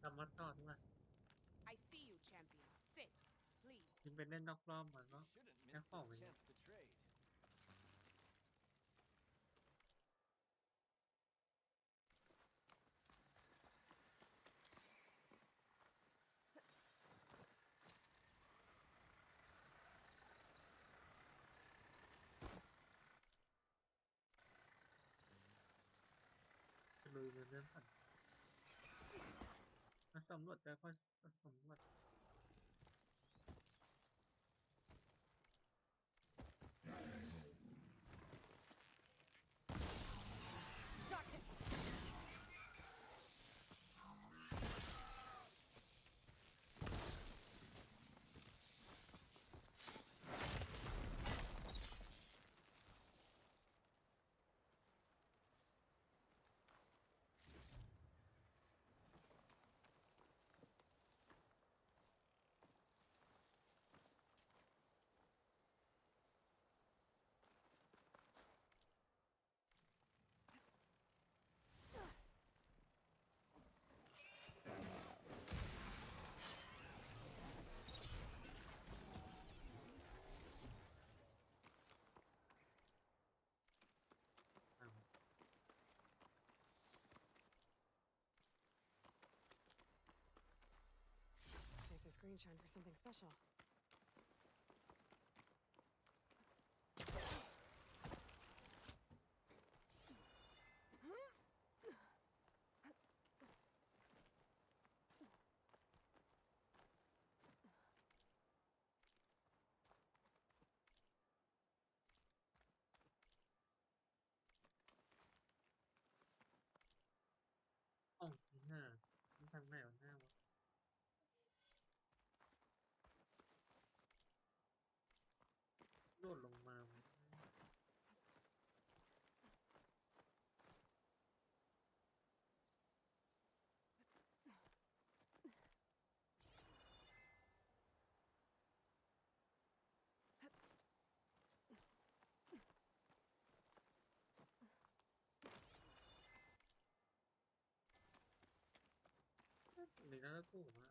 ลับมาต่อดีกว่า I see you, champion. Sit, please. ยิงไปเล่นนอกรอบมา You ก็ shouldn't แค่ miss ของ this ไปเนี่ย chance to trade. จะลุยเรื่องก่อนมาสำรวจแต่ก็สำรวจ Shot it! Make this green shine for something special. Oh, yeah. มันทางไหนวะหน้าวะโดดลงมาไหมหรือน่าจะถูกอะ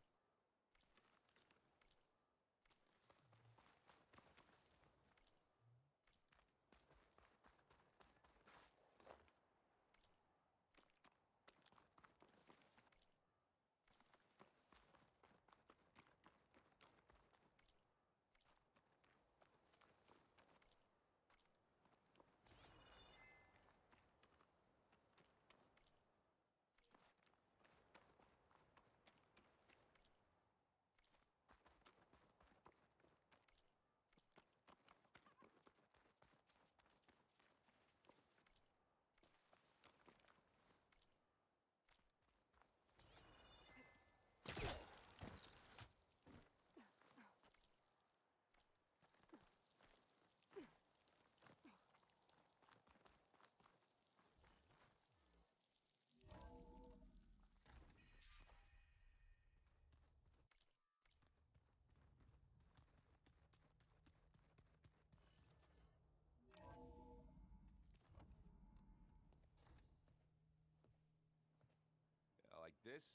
Like this?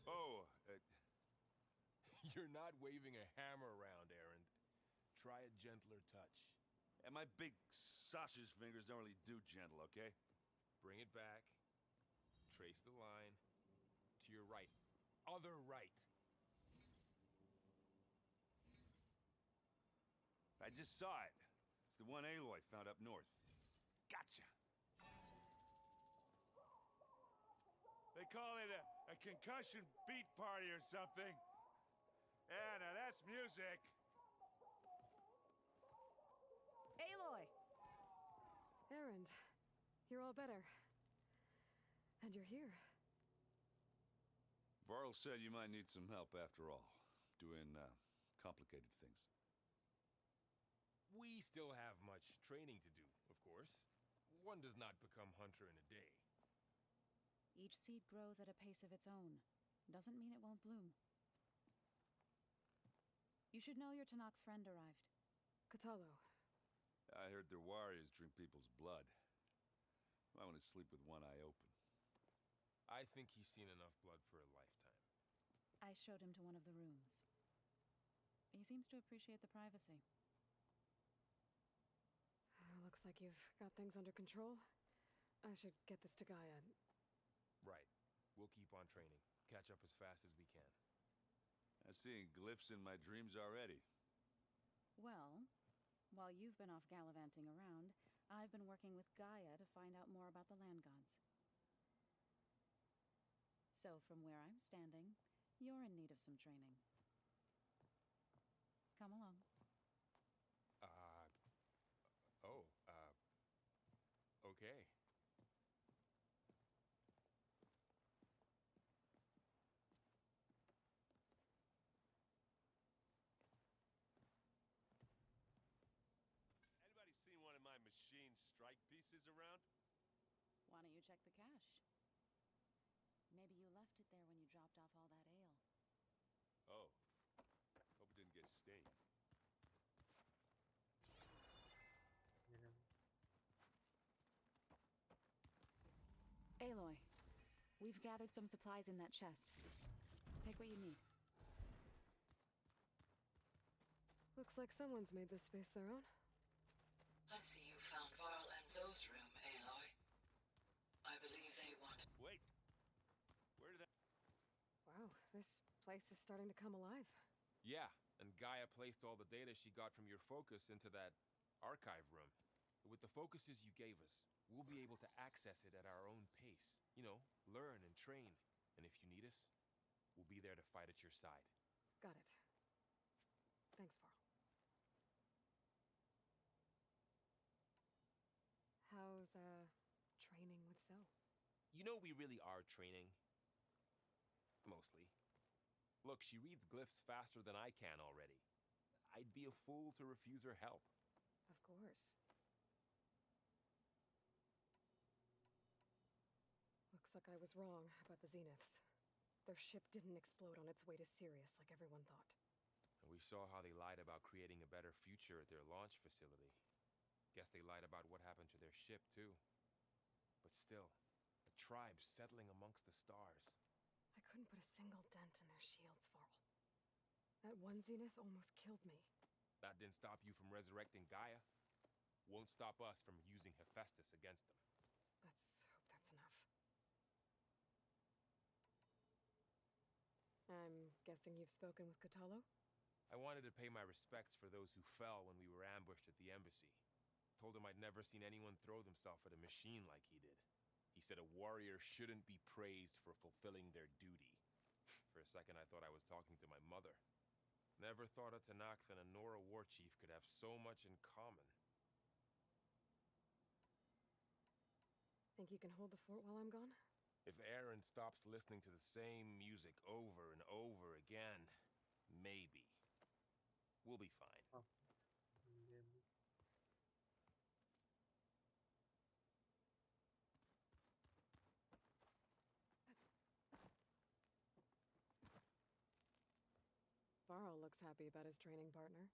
Oh, You're not waving a hammer around, Errand. Try a gentler touch. and my big sausage fingers don't really do gentle, okay? Bring it back. Trace the line. To your right. Other right. I just saw it. It's the one Aloy found up north. Gotcha! They call it a concussion beat party or something. Yeah, now that's music. Aloy! Errand, you're all better. And you're here. Varl said you might need some help after all. Doing, complicated things. We still have much training to do, of course. One does not become hunter in a day. Each seed grows at a pace of its own. Doesn't mean it won't bloom. You should know your Tanakh friend arrived. Katalo. I heard their warriors drink people's blood. I want to sleep with one eye open. I think he's seen enough blood for a lifetime. I showed him to one of the rooms. He seems to appreciate the privacy. Looks like you've got things under control. I should get this to Gaia. Right. We'll keep on training. Catch up as fast as we can. I'm seeing glyphs in my dreams already. Well, while you've been off gallivanting around, I've been working with Gaia to find out more about the land gods. So from where I'm standing, you're in need of some training. Come along. Okay. Anybody seen one of my machine strike pieces around? Why don't you check the cache? Maybe you left it there when you dropped off all that ale. Oh. Hope it didn't get stained. Aloy, we've gathered some supplies in that chest. Take what you need. Looks like someone's made this space their own. I see you found Varl and Zoe's room, Aloy. I believe they want... Wait. Where did that... Wow, this place is starting to come alive. Yeah, and Gaia placed all the data she got from your focus into that archive room. With the focuses you gave us, we'll be able to access it at our own pace. You know, learn and train. And if you need us, we'll be there to fight at your side. Got it. Thanks, Varl. How's, training with Zoe? You know we really are training. Mostly. Look, she reads glyphs faster than I can already. I'd be a fool to refuse her help. Of course. Looks like I was wrong about the Zeniths. Their ship didn't explode on its way to Sirius like everyone thought. And we saw how they lied about creating a better future at their launch facility. Guess they lied about what happened to their ship, too. But still, the tribe settling amongst the stars. I couldn't put a single dent in their shields, Varl. That one Zenith almost killed me. That didn't stop you from resurrecting Gaia. Won't stop us from using Hephaestus against them. Let's hope that's enough. I'm guessing you've spoken with Kotallo? I wanted to pay my respects for those who fell when we were ambushed at the embassy. Told him I'd never seen anyone throw themselves at a machine like he did. He said a warrior shouldn't be praised for fulfilling their duty. For a second I thought I was talking to my mother. Never thought a Tanakh and a Nora war chief could have so much in common. Think you can hold the fort while I'm gone? If Aaron stops listening to the same music over and over again, maybe. We'll be fine. Oh. Varl looks happy about his training partner.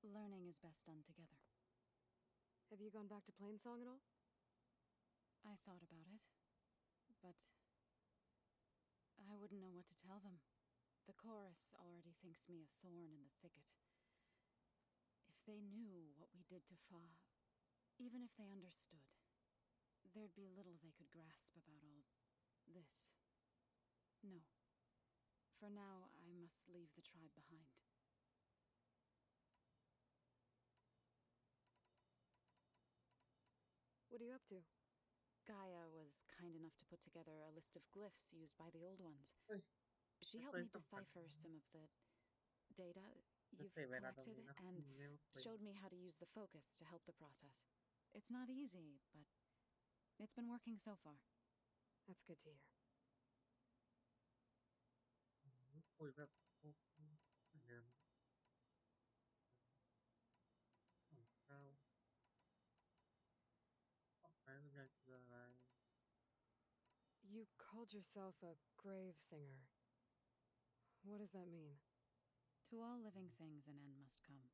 Learning is best done together. Have you gone back to Plainsong at all? I thought about it, but I wouldn't know what to tell them. The chorus already thinks me a thorn in the thicket. If they knew what we did to Fa, even if they understood, there'd be little they could grasp about all this. No. For now, I must leave the tribe behind. What are you up to? Gaia was kind enough to put together a list of glyphs used by the old ones. Hey, She let's helped play me some decipher fun. some of the data you've say वे रात collected में ना and never play. showed me how to use the focus to help the process. It's not easy, but it's been working so far. That's good to hear. คุยแบบเหมือนเดิมของเราออกไปมันจะคืออะไร You called yourself a grave singer. What does that mean? To all living things an end must come.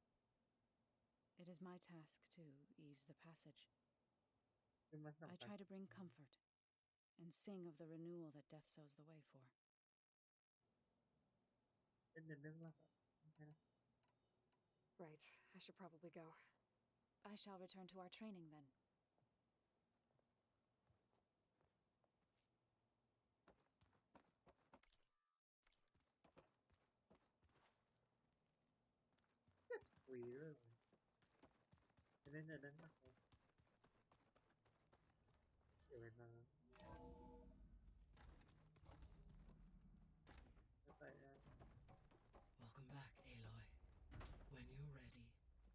It is my task to ease the passage. คือมัน I สำคัญ try to bring comfort and sing of the renewal that death sows the way for. เป็นเรื่องหลักอะไม่ใช่นะ Right, I should probably go. I shall return to our training then. คุยเรื่องจะเล่นเรื่องหลักเลยเดี๋ยวเวลาจะไปได้ Welcome back, Aloy. When you're ready,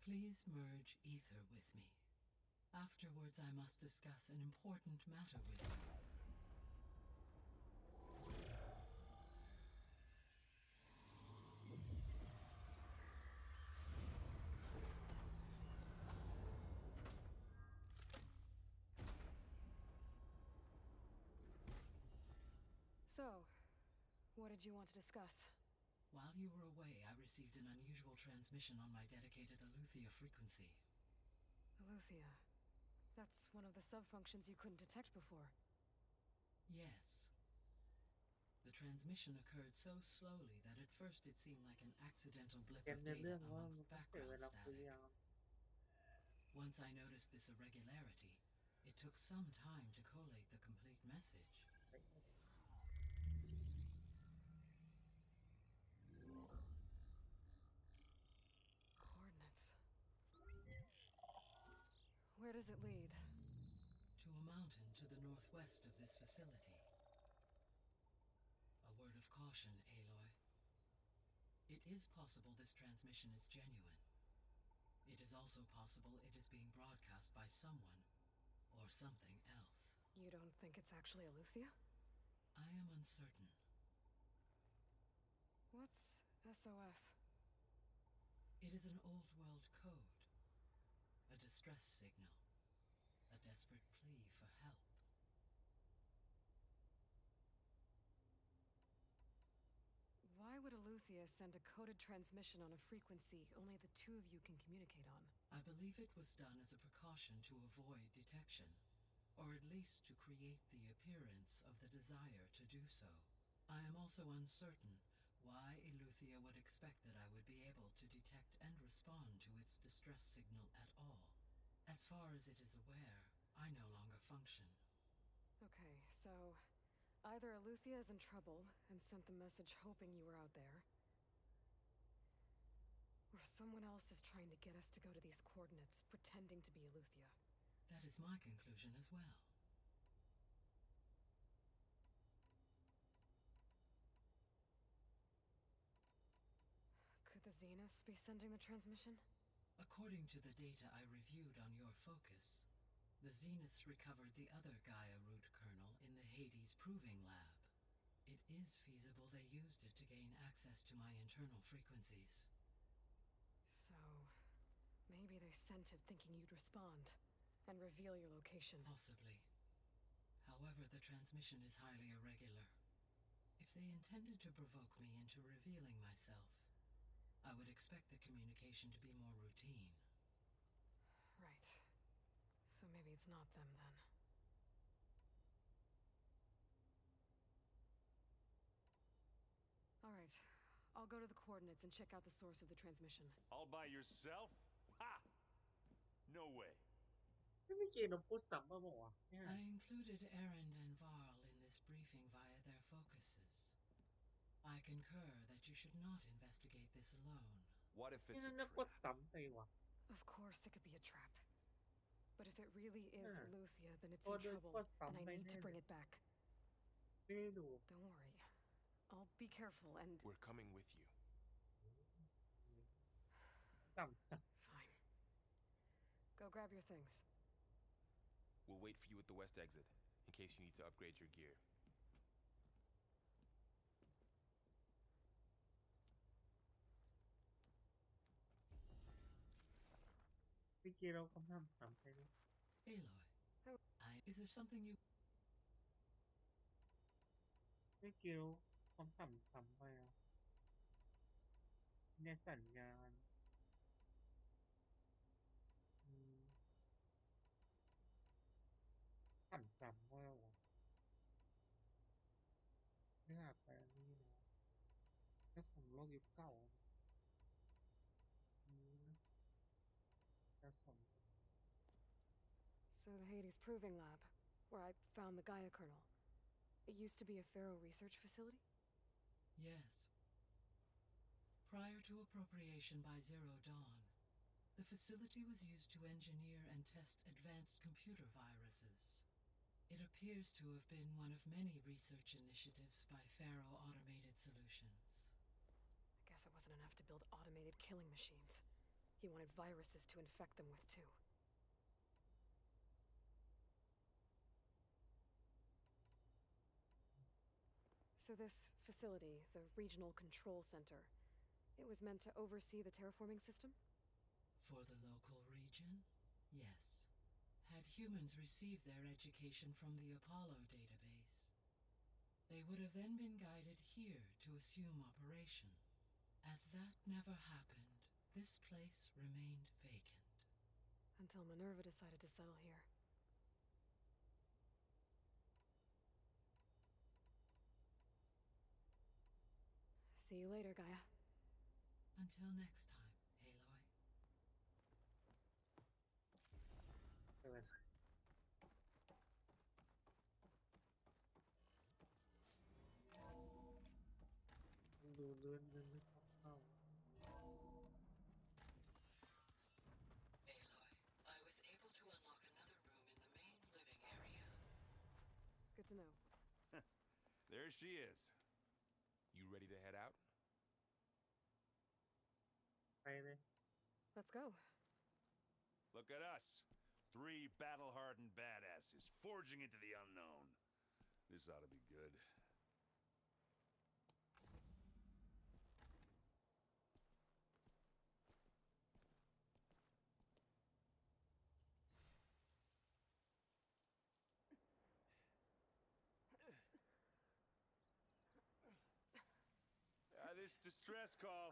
please merge ether with me. Afterwards, I must discuss an important matter with you. So, what did you want to discuss? While you were away, I received an unusual transmission on my dedicated Aletheia frequency. Aletheia. That's one of the sub-functions you couldn't detect before. Yes. The transmission occurred so slowly that at first it seemed like an accidental blip เกม of ในเรื่อ data งว่ามัน amongst ต้องเสียเว background ลาคุย static. ยาว Once I noticed this irregularity, it took some time to collate the complete message. Coordinates. Where does it lead? To a mountain to the northwest of this facility. A word of caution, Aloy. It is possible this transmission is genuine. It is also possible it is being broadcast by someone or something else. You don't think it's actually Aletheia? I am uncertain. What's SOS? It is an old world code. A distress signal. A desperate plea for help. Why would Aletheia send a coded transmission on a frequency only the two of you can communicate on? I believe it was done as a precaution to avoid detection, or at least to create the appearance of the desire to do so. I am also uncertain why Aletheia would expect that I would be able to detect and respond to its distress signal at all. As far as it is aware, I no longer function. Okay, so either Aletheia is in trouble and sent the message hoping you were out there, or someone else is trying to get us to go to these coordinates, pretending to be Aletheia. That is my conclusion as well. Could the Zeniths be sending the transmission? According to the data I reviewed on your focus, the Zeniths recovered the other Gaia root kernel in the Hades Proving Lab. It is feasible they used it to gain access to my internal frequencies. So, maybe they sent it thinking you'd respond and reveal your location. Possibly. However, the transmission is highly irregular. If they intended to provoke me into revealing myself, I would expect the communication to be more routine. Right. So maybe it's not them then. All right. I'll go to the coordinates and check out the source of the transmission. All by yourself? Ha! No way. ไม่มีเกมเราพูดซ้ำมาบอกว่าเนี่ย I included Erend and Varl in this briefing via their focuses. I concur that you should not investigate this alone. What if นี่ it's a นั่นก็กด trap? ซ้ำไปว่ะ Of course, it could be a trap. But if it really is Yeah. Aletheia, then it's Or in the trouble, first and I time need to I bring did. it back. ไม่ได้ดู Don't worry. I'll be careful and... We're coming with you. ซ้ำซ้ Fine. Go grab your things. We'll wait for you at the west exit, in case you need to upgrade your gear. ำพี่เกมเราคำถามซ้ำไปนะ Aloy, is there something you... พี่เกมคำซ้ำไปอ่ะในสัญญาณอืมซ้ำว่าว่ะไม่อยากไปอันนี้นะไป เจ้าของโลกยุคเก่าอืมจะสม So the Hades Proving Lab, where I found the Gaia kernel. It used to be a Pharaoh research facility? Yes. Prior to appropriation by Zero Dawn, the facility was used to engineer and test advanced computer viruses. It appears to have been one of many research initiatives by Pharaoh Automated Solutions. I guess it wasn't enough to build automated killing machines. He wanted viruses to infect them with too. So this facility, the Regional Control Center, it was meant to oversee the terraforming system? For the local region, yes. Had humans received their education from the Apollo database, they would have then been guided here to assume operation. As that never happened, this place remained vacant. Until Minerva decided to settle here. See you later, Gaia. Until next time, Aloy. เปิดดูเลื่อนเลื่อนไม่เข้า Aloy, I was able to unlock another room in the main living area. Good to know. There she is. You ready to head out? ไปเลย Let's go. Look at us. 3 battle-hardened badasses forging into the unknown. This ought to be good. This distress call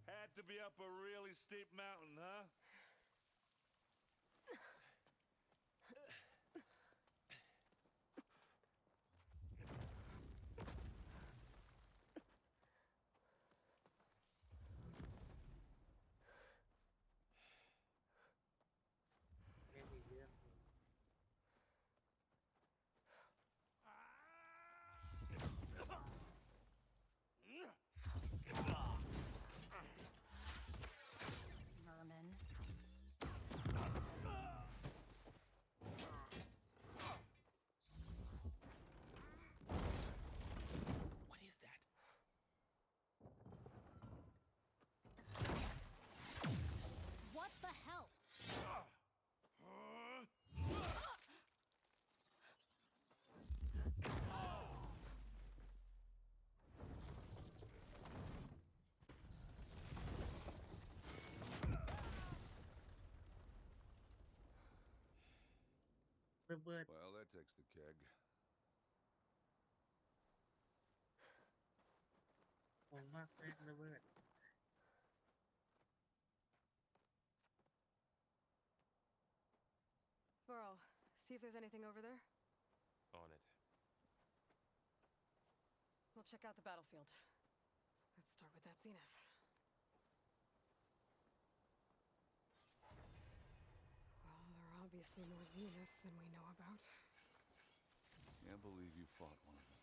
had to be up a really steep mountain, huh? Merman. What is that? What the hell? Well, that takes the keg. งงมากเลยระเบิด Varl, see if there's anything over there. On it. We'll check out the battlefield. Let's start with that zenith. Well, there are obviously more zeniths than we know about. Can't believe you fought one of them.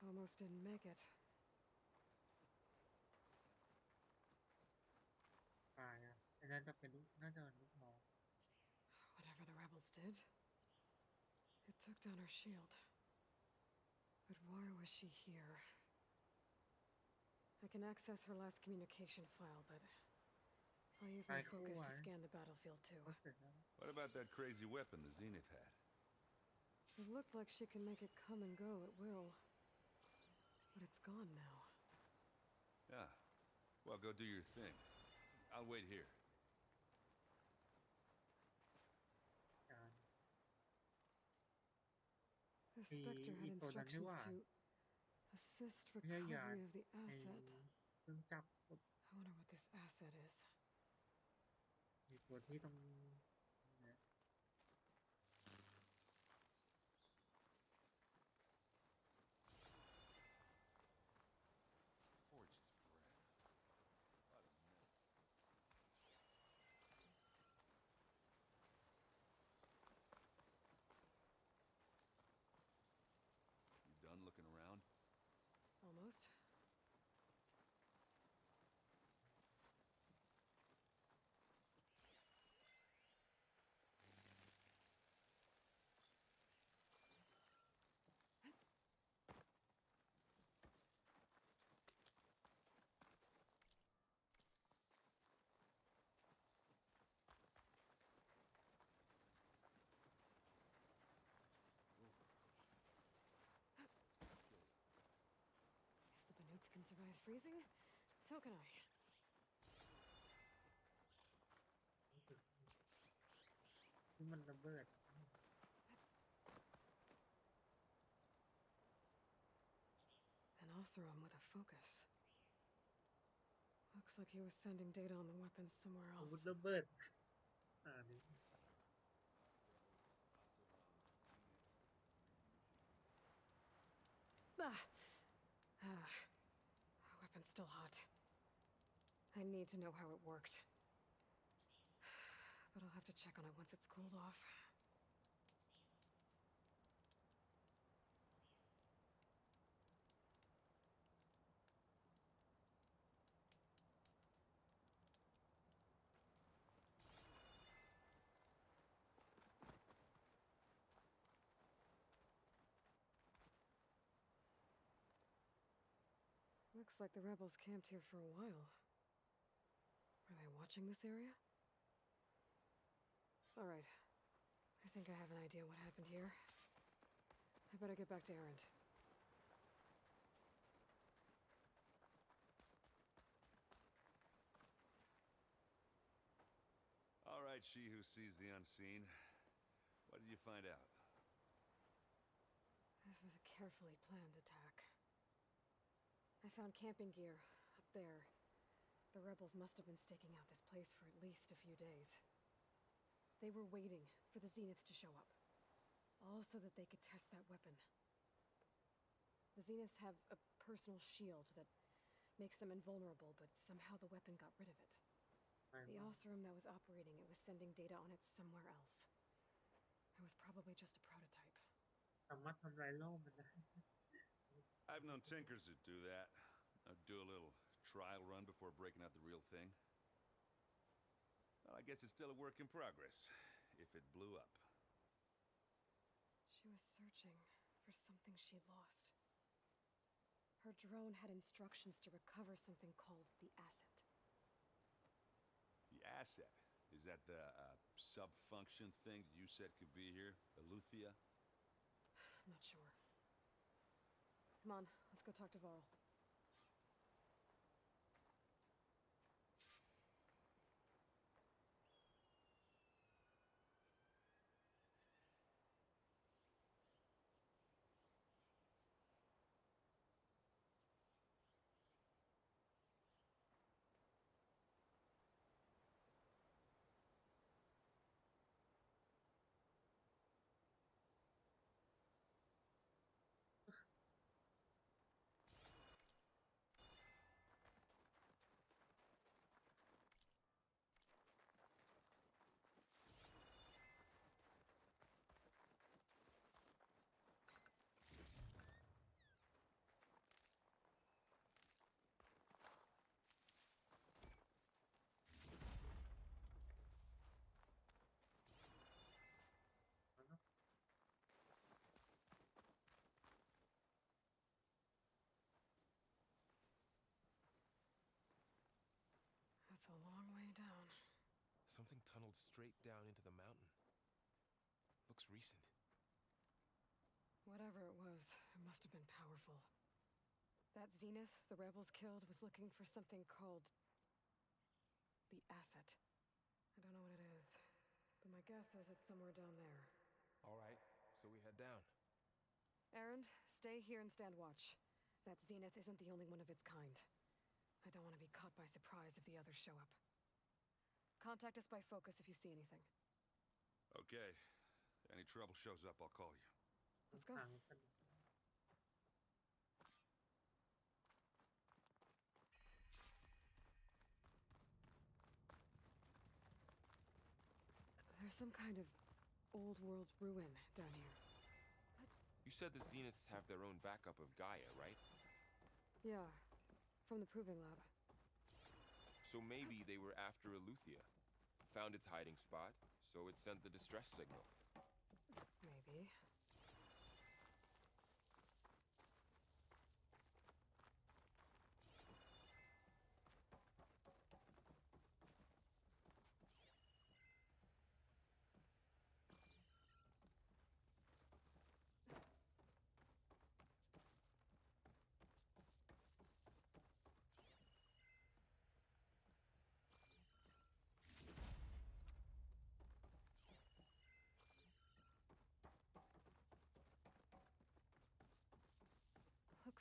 Almost didn't make it. ตายอ่ะไอ้นั่นจะเป็นลูกน่าจะเป็นลูกน้อง Whatever the rebels did, it took down her shield. But why was she here? I can access her last communication file, but I'll use my focus to scan the battlefield too. ก็เสร็จแล้ว What about that crazy weapon the Zenith had? It looked like she can make it come and go at will. But it's gone now. Yeah. Well, go do your thing. I'll wait here. การ The Spectre had instructions to assist ไม่ใช่ยาน recovery of the ไอ้ asset. เครื่องจักร I wonder what this asset is. มีตัวที่ต้องเนี่ย Forge can survive freezing, so can I. ที่มันระเบิด An Oseram with a focus. Looks like he was sending data on the weapons somewhere อาวุธ else. ระเบิดนี่ Weapon's still hot. I need to know how it worked. But I'll have to check on it once it's cooled off. Looks like the rebels camped here for a while. Are they watching this area? Alright. I think I have an idea what happened here. I better get back to Erend. All right, she who sees the unseen. What did you find out? This was a carefully planned attack. I found camping gear up there. The rebels must have been staking out this place for at least a few days. They were waiting for the Zeniths to show up. All so that they could test that weapon. The Zeniths have a personal shield that makes them invulnerable, but somehow the weapon got rid of it. The Oseram that was operating it was sending data on it somewhere else. It was probably just a prototype. สามารถทำลายโลกมันได้ I've known tinkers that do that. Do a little trial run before breaking out the real thing. Well, I guess it's still a work in progress, if it blew up. She was searching for something she lost. Her drone had instructions to recover something called the asset. The asset? Is that the sub-function thing that you said could be here? Eleuthia? I'm not sure. Come on, let's go talk to Varl. That's a long way down. Something tunneled straight down into the mountain. Looks recent. Whatever it was, it must have been powerful. That Zenith the rebels killed was looking for something called the asset. I don't know what it is, but my guess is it's somewhere down there. All right, so we head down. Erend, stay here and stand watch. That Zenith isn't the only one of its kind. I don't want to be caught by surprise if the others show up. Contact us by focus if you see anything. Okay. Any trouble shows up, I'll call you. Let's go. ทางกัน There's some kind of old world ruin down here. You said the Zeniths have their own backup of Gaia, right? Yeah, from the Proving Lab. So maybe they were after Eleuthia. Found its hiding spot, so it sent the distress signal. Maybe.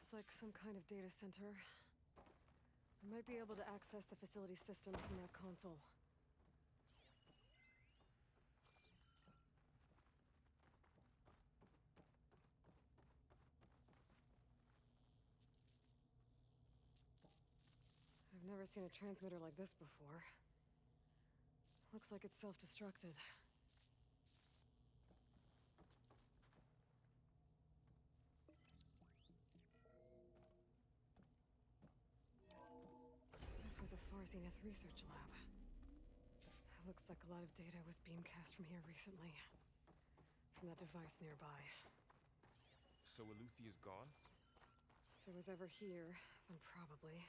Looks like some kind of data center. I might be able to access the facility systems from that console. I've never seen a transmitter like this before. Looks like it's self-destructed. This was a Far Zenith research lab. It looks like a lot of data was beamcast from here recently. From that device nearby. So Eleuthea's gone? If it was ever here, then probably.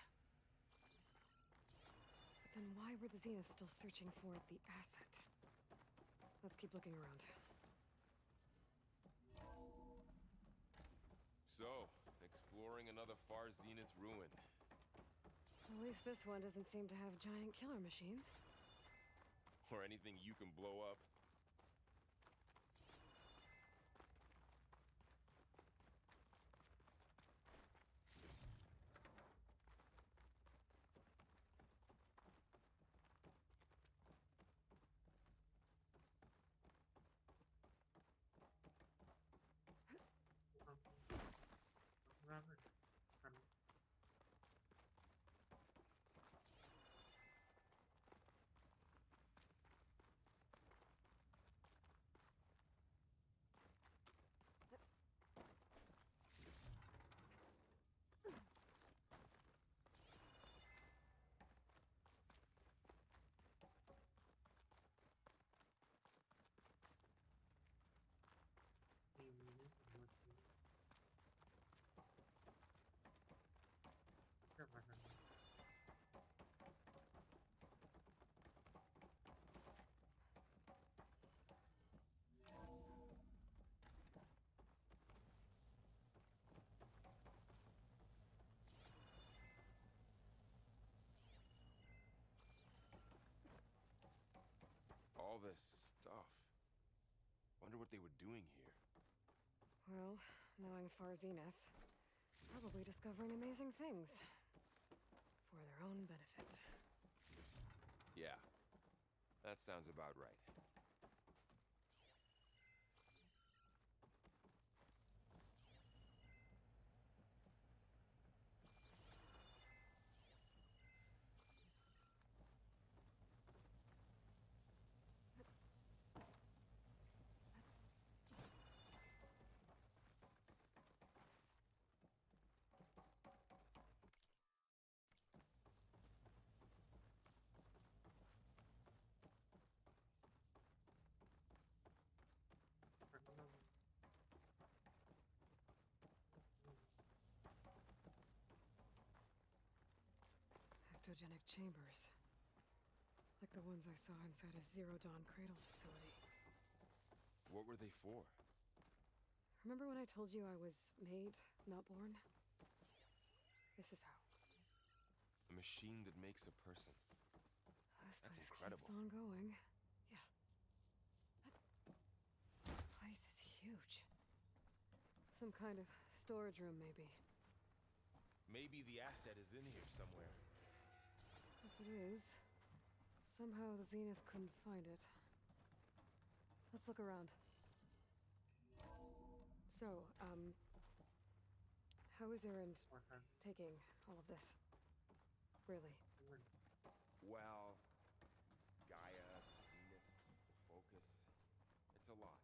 But then why were the Zeniths still searching for the asset? Let's keep looking around. So, exploring another Far Zenith ruin. At least this one doesn't seem to have giant killer machines. Or anything you can blow up. All this stuff. Wonder what they were doing here. Well, knowing Far Zenith, probably discovering amazing things. For their own benefit. Yeah, that sounds about right. Ectogenic chambers. Like the ones I saw inside a Zero Dawn cradle facility. What were they for? Remember when I told you I was made, not born? This is how. A machine that makes a person. This That's place incredible. keeps on going. Yeah. This place is huge. Some kind of storage room, maybe. Maybe the asset is in here somewhere. If it is, somehow the Zenith couldn't find it. Let's look around. So, how is Erend taking all of this? Really? Well, Gaia, Zenith, focus. It's a lot.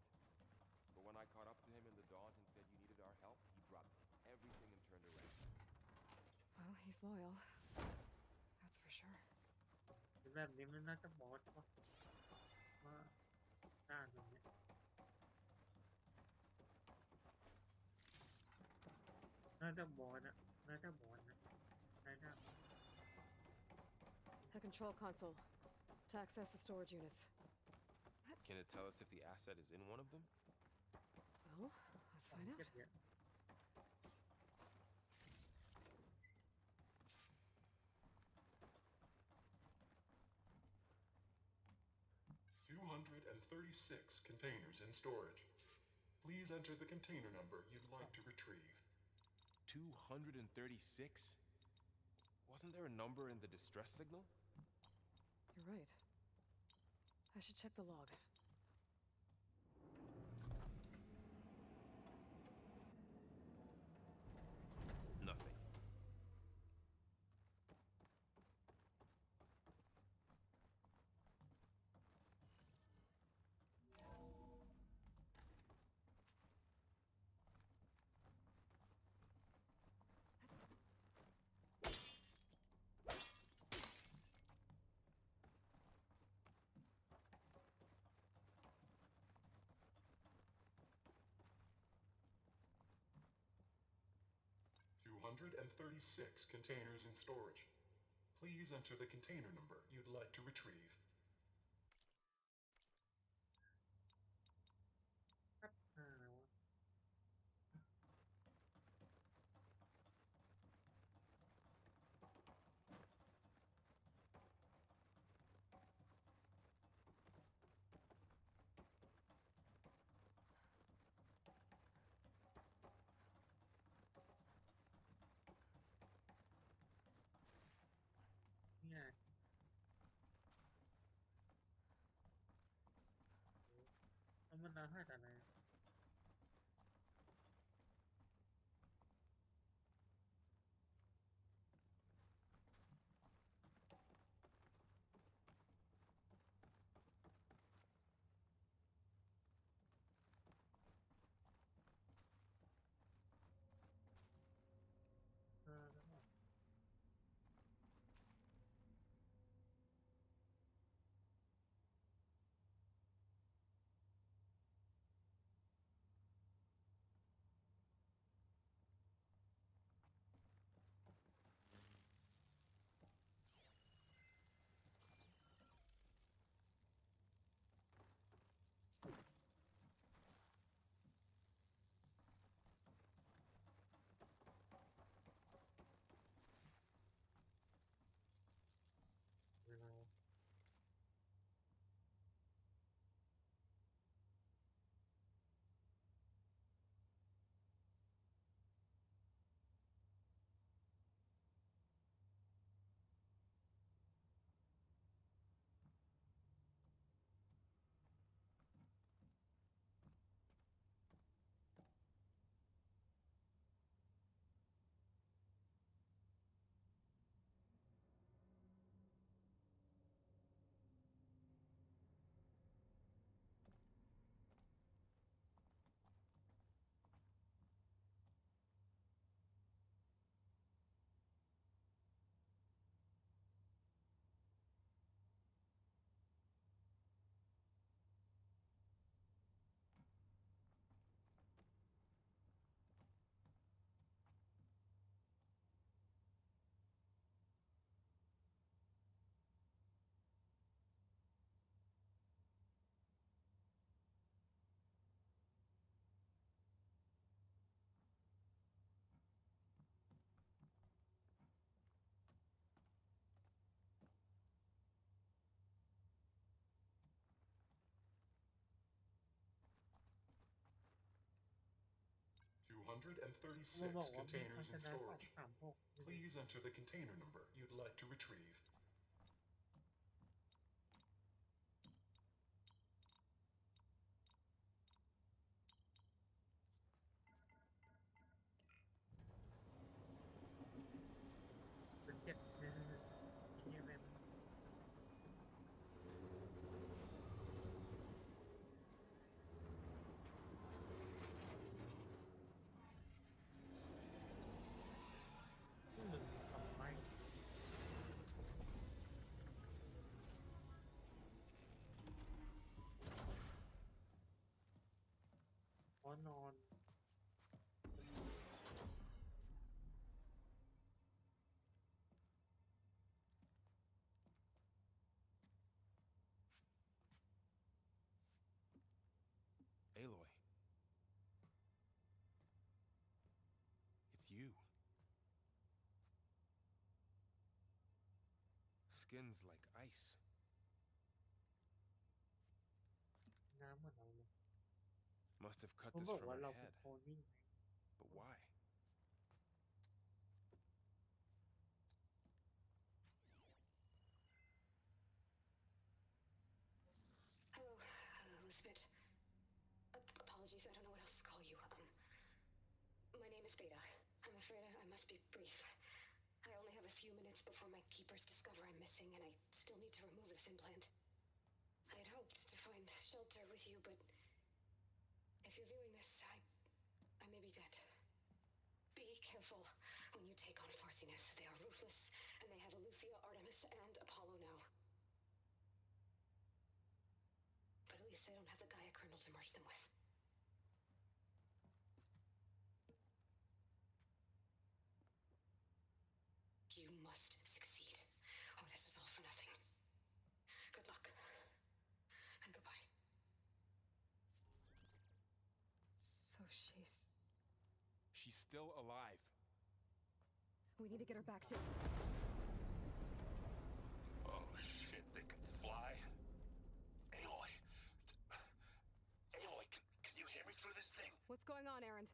But when I caught up to him in the Dawn and said you needed our help, he dropped everything and turned around. Well, he's loyal. That's for sure. แบบนี้มันน่าจะบอสป่ะว่าด้านตรงนี้น่าจะบอสนะน่าจะบอสนะได้ได้ The control console. To access the storage units. Can it tell us if the asset is in one of them? Well, let's find out. เก็บเยอะ 236 containers in storage. Please enter the container number you'd like to retrieve. 236? Wasn't there a number in the distress signal? You're right. I should check the log. Nothing. $236 containers in storage. Please enter the container number you'd like to retrieve. ครับอะไรวะ เนี่ยเอามันเอาให้แต่ไหนแล้วก็ เวลา 236 บอกว่ามีพั containers ฒ in นา236 storage. Please enter the container number you'd like to retrieve. เป็น7ที่เป็น1 2ไม้ขอนอน Aloy. It's you. Skin's like ice. น้ำเหมือนเราเลย Must have cut ผม this บอก from ว่า her เราเป็น head. โพนี่ไง But why? bit. Apologies, I don't know what else to call you. My name is Beta. I'm afraid I must be brief. I only have a few minutes before my keepers discover I'm missing, and I still need to remove this implant. I had hoped to find shelter with you, but if you're viewing this, I may be dead. Be careful when you take on Farsiness. They are ruthless, and they have Eleuthia, Artemis, and Apollo now. But at least they don't have the Gaia kernel to merge them with. You must succeed, or this was all for nothing. Good luck, and goodbye. So She's still alive. we need to get her back to... Oh shit, they can fly? Aloy! Aloy, can you hear me through this thing? What's going on, Erend?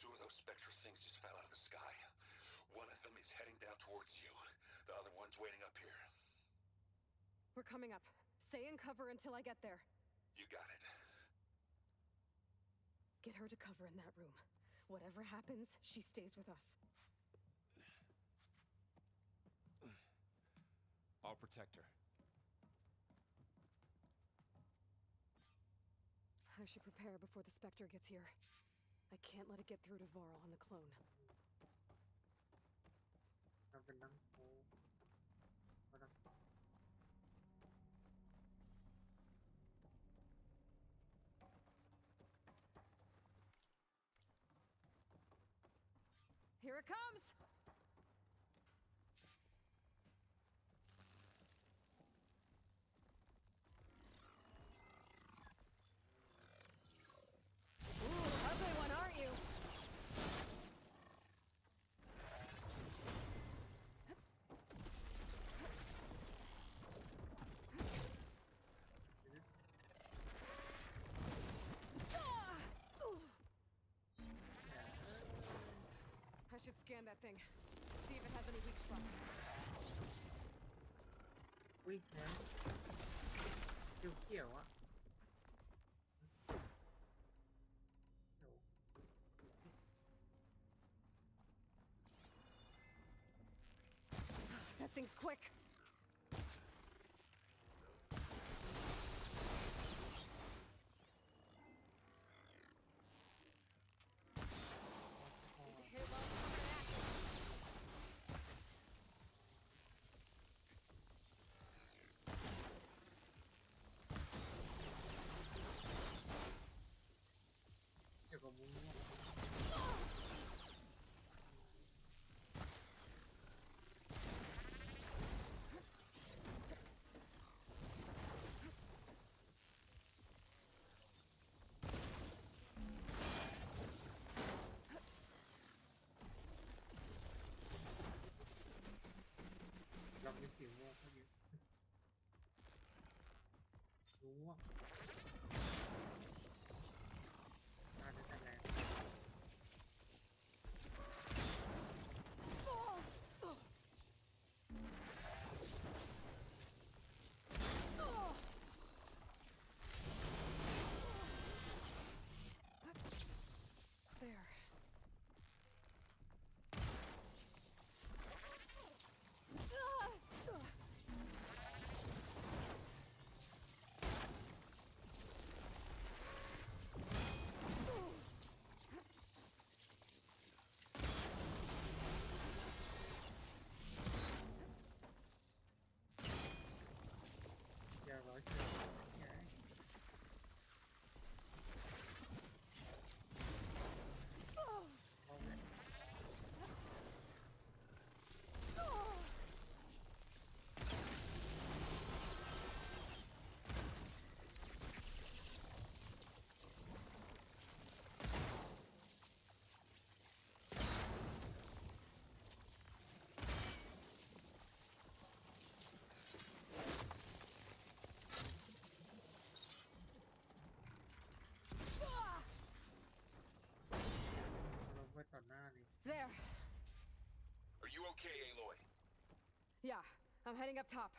Two of those spectral things just fell out of the sky. One of them is heading down towards you. The other one's waiting up here. We're coming up. Stay in cover until I get there. You got it. Get her to cover in that room. Whatever happens, she stays with us. I'll protect her. I should prepare before the Spectre gets here. I can't let it get through to Varl on the clone. เราเป็นน้ำโค้งก็ต้อง Here it comes! Ooh, ugly one, aren't you? I should scan that thing. See if it has any weak spots. อุ้ยแฮะเขียวๆอ่ะเขียว That thing's quick. Halo coming at you. เกี่ยวกับมุ้งม่วง เรามีสีม่วงเขาเยอะม่วงน่าจะแต่แรง There. Yeah, right there. Okay. Oh, man.เราไว้ต่อหน้าเลย There. Are you okay, Aloy? Yeah, I'm heading up top.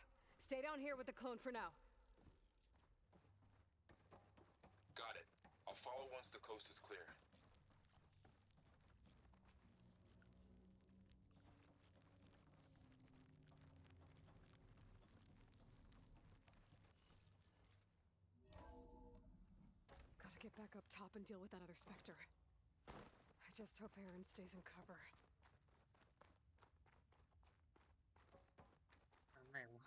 Stay down here with the clone for now. Follow once the coast is clear. Gotta get back up top and deal with that other Spectre. I just hope Aaron stays in cover. ทางไหนวะ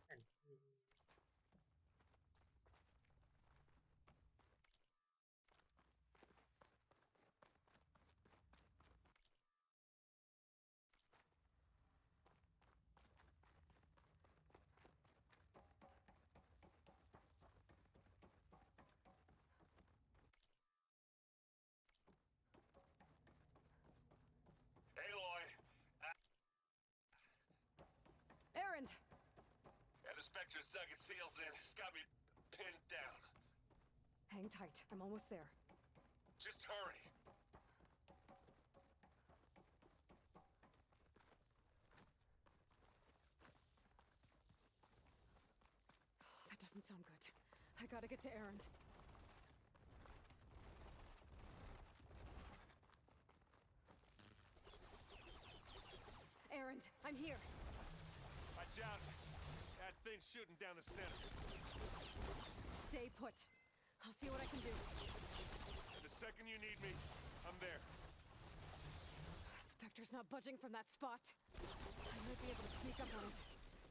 แผนที่ Aloy! Aaron! Yeah, the Spectre's dug its heels in. It's got me pinned down. Hang tight. I'm almost there. Just hurry. That doesn't sound good. I gotta get to Aaron. Aaron, I'm here. Watch out. That thing's shooting down the center. Stay put. I'll see what I can do. And the second you need me, I'm there. Spectre's not budging from that spot. I might be able to sneak up on it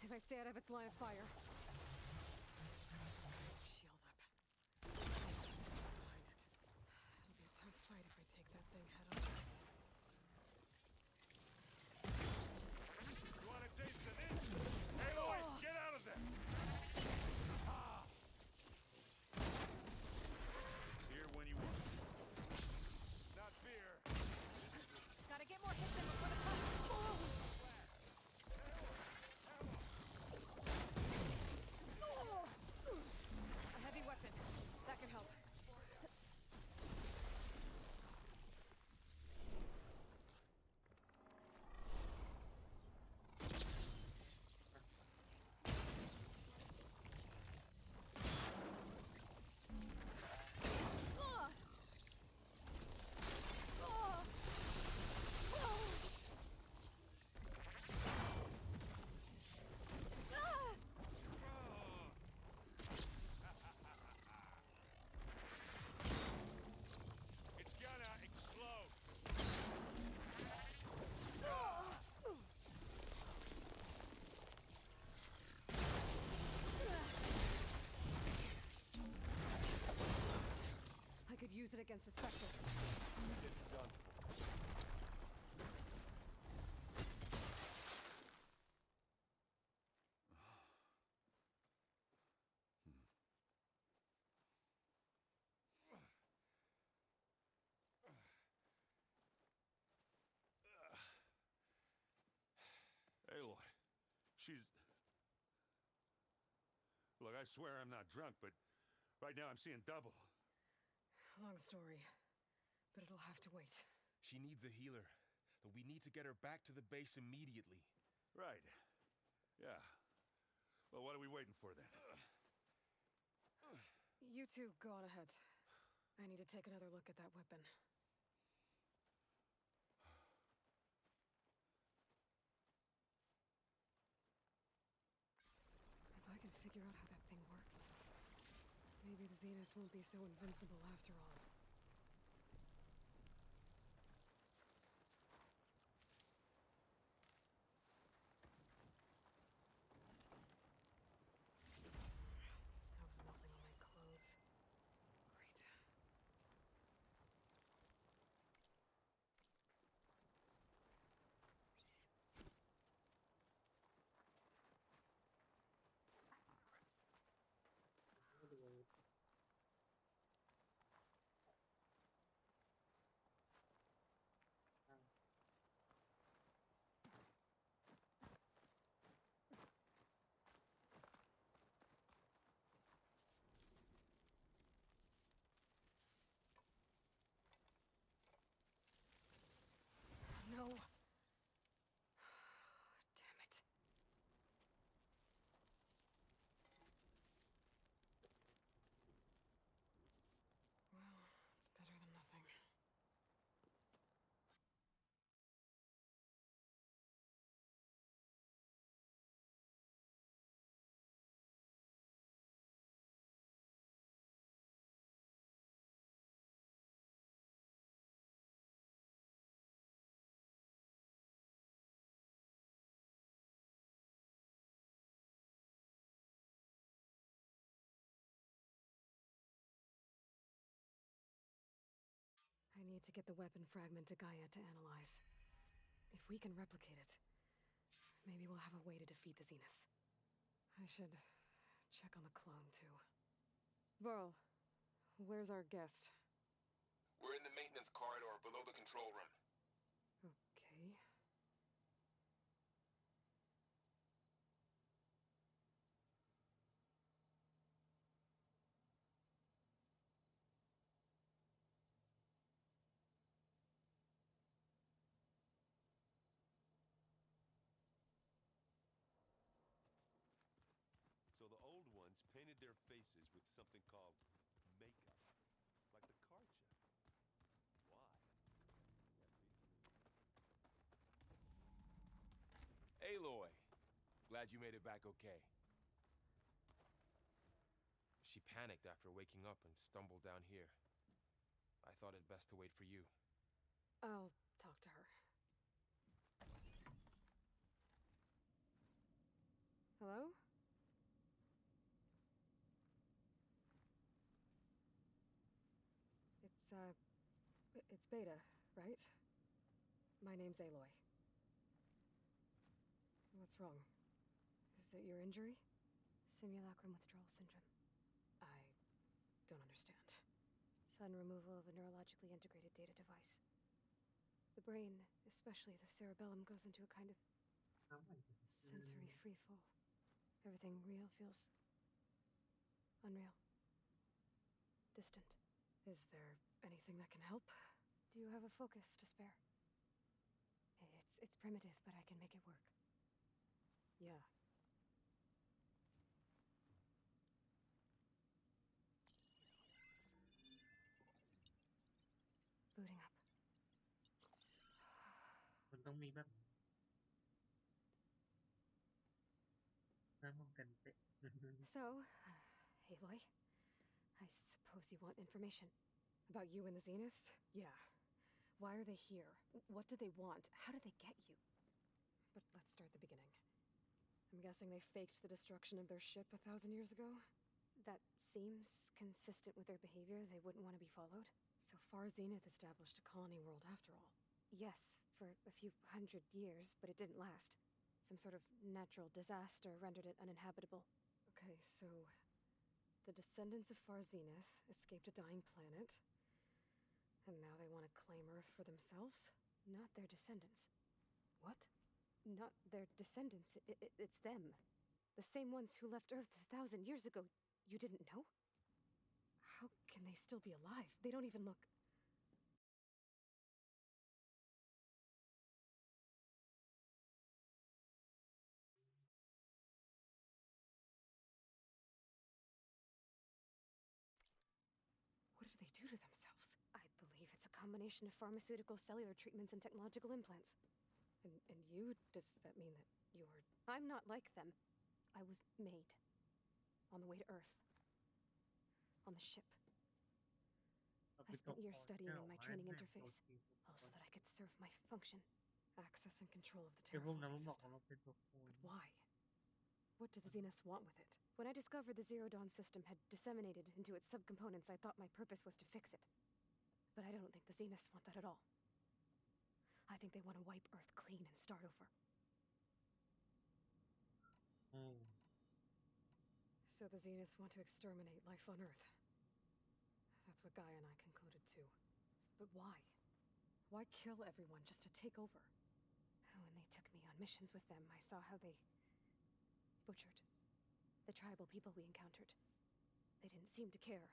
if I stay out of its line of fire. Shield up. Behind it. It'll be a tough fight if I take that thing head on. You want a taste of this? Aloy, get out of there! Here when you want. Not fear. Gotta get more hits in before the cut. A heavy weapon. That can help. It's gonna explode. I could use it against the Spectre. Get it done. Aloy, she's... Look, I swear I'm not drunk, but right now I'm seeing double. Long story, but it'll have to wait. She needs a healer, but we need to get her back to the base immediately. Right. Yeah. Well, what are we waiting for then? You two go on ahead. I need to take another look at that weapon. If I can figure out how that thing works, maybe the Zeniths won't be so invincible after all. Snow's melting on my clothes. Great. need to get the weapon fragment to Gaia to analyze. If we can replicate it, maybe we'll have a way to defeat the Zeniths. I should check on the clone, too. Varl, where's our guest? We're in the maintenance corridor below the control room. Okay. So the old ones painted their faces with something called makeup, like the card check. Why? Aloy! Glad you made it back okay. She panicked after waking up and stumbled down here. I thought it best to wait for you. I'll talk to her. Hello? It's Beta, right? My name's Aloy. What's wrong? Is it your injury? Simulacrum withdrawal syndrome. I don't understand. Sudden removal of a neurologically integrated data device. The brain, especially the cerebellum, goes into a kind of sensory freefall. Everything real feels unreal. Distant. Is there anything that can help? Do you have a focus to spare? It's primitive, but I can make it work. Yeah. Booting up. มันต้องมีแบบนั่นป้องกันเตะ So, Aloy, I suppose you want information. About you and the Zeniths? Yeah. Why are they here? What do they want? How did they get you? But let's start the beginning. I'm guessing they faked the destruction of their ship 1,000 years ago? That seems consistent with their behavior. They wouldn't want to be followed. So far, Zenith established a colony world after all. Yes, for a few hundred years, but it didn't last. Some sort of natural disaster rendered it uninhabitable. Okay, so the descendants of Far Zenith escaped a dying planet, and now they want to claim Earth for themselves? Not their descendants. What? Not their descendants. It's them. The same ones who left Earth 1,000 years ago. You didn't know? How can they still be alive? They don't even look... What did they do to themselves? I believe it's a combination of pharmaceutical, cellular treatments, and technological implants. And you? Does that mean that you're... I'm not like them. I was made. On the way to Earth. On the ship. I spent years studying in my training interface, also that I could serve my function. Access and control of the ไอ้พวกนั้น terraforming มันบอก system. ว่าเราเป็นตัวคูณ But why? What do the Zeniths want with it? When I discovered the Zero Dawn system had disseminated into its subcomponents, I thought my purpose was to fix it. But I don't think the Zeniths want that at all. I think they want to wipe Earth clean and start over. อืม So the Zeniths want to exterminate life on Earth. That's what Gaia and I concluded too. But why? Why kill everyone just to take over? When they took me on missions with them, I saw how they butchered the tribal people we encountered. They didn't seem to care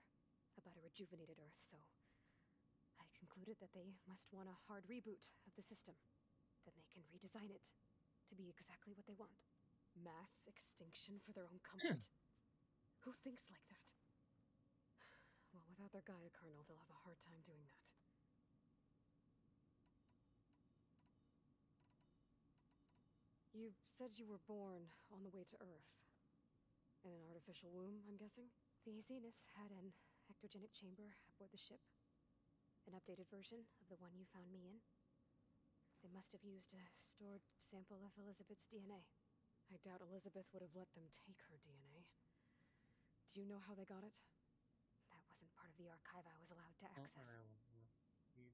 about a rejuvenated Earth, so I concluded that they must want a hard reboot of the system. Then they can redesign it to be exactly what they want. Mass extinction for their own comfort? Who thinks like that? Well, without their Gaia kernel, they'll have a hard time doing that. You said you were born on the way to Earth. In an artificial womb, I'm guessing? The Zeniths had an ectogenic chamber aboard the ship. An updated version of the one you found me in. They must have used a stored sample of Elizabeth's DNA. I doubt Elizabeth would have let them take her DNA. Do you know how they got it? That wasn't part of the archive I was allowed to เพราะ access. อะไรวะมี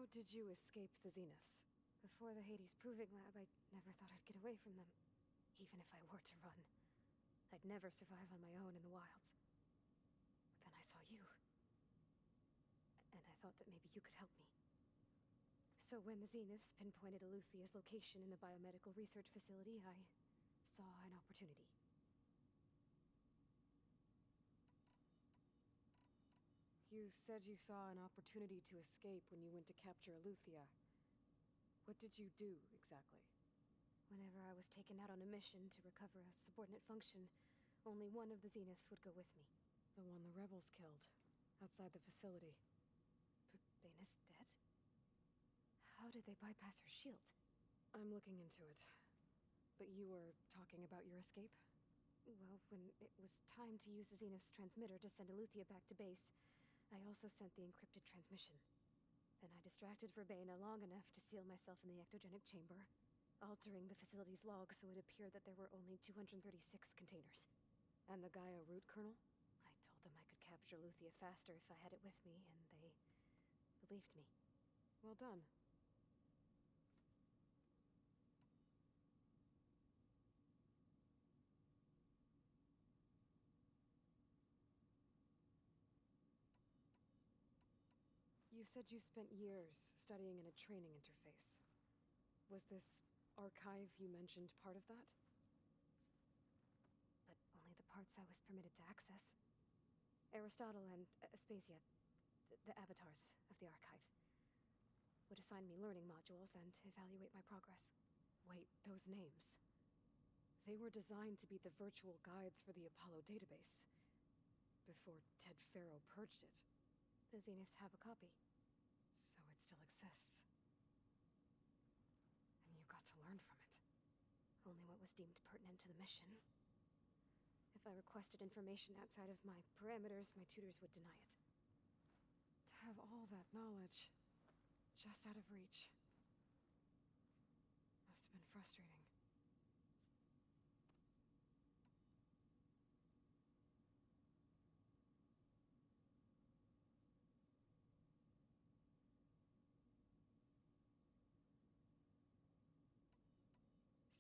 How did you escape the Zeniths? Before the Hades Proving Lab, I never thought I'd get away from them. Even if I were to run, I'd never survive on my own in the wilds. But then I saw you. And I thought that maybe you could help me. So when the Zeniths pinpointed Eluthia's location in the biomedical research facility, I saw an opportunity. You said you saw an opportunity to escape when you went to capture Eluthia. What did you do, exactly? Whenever I was taken out on a mission to recover a subordinate function, only one of the Zeniths would go with me. The one the rebels killed, outside the facility. Baina's dead? How did they bypass her shield? I'm looking into it. But you were talking about your escape? Well, when it was time to use the Zenith's transmitter to send Eluthia back to base, I also sent the encrypted transmission. Then I distracted Verbena long enough to seal myself in the ectogenic chamber, altering the facility's log so it appeared that there were only 236 containers. And the Gaia root kernel? I told them I could capture Eluthia faster if I had it with me, and they believed me. Well done. You said you spent years studying in a training interface. Was this archive you mentioned part of that? But only the parts I was permitted to access. Aristotle and Aspasia, the avatars of the archive, would assign me learning modules and evaluate my progress. Wait, those names. They were designed to be the virtual guides for the Apollo database. Before Ted Faro purged it. The Zeniths have a copy. So it still exists. And you got to learn from it. Only what was deemed pertinent to the mission. If I requested information outside of my parameters, my tutors would deny it. To have all that knowledge, just out of reach. Must have been frustrating.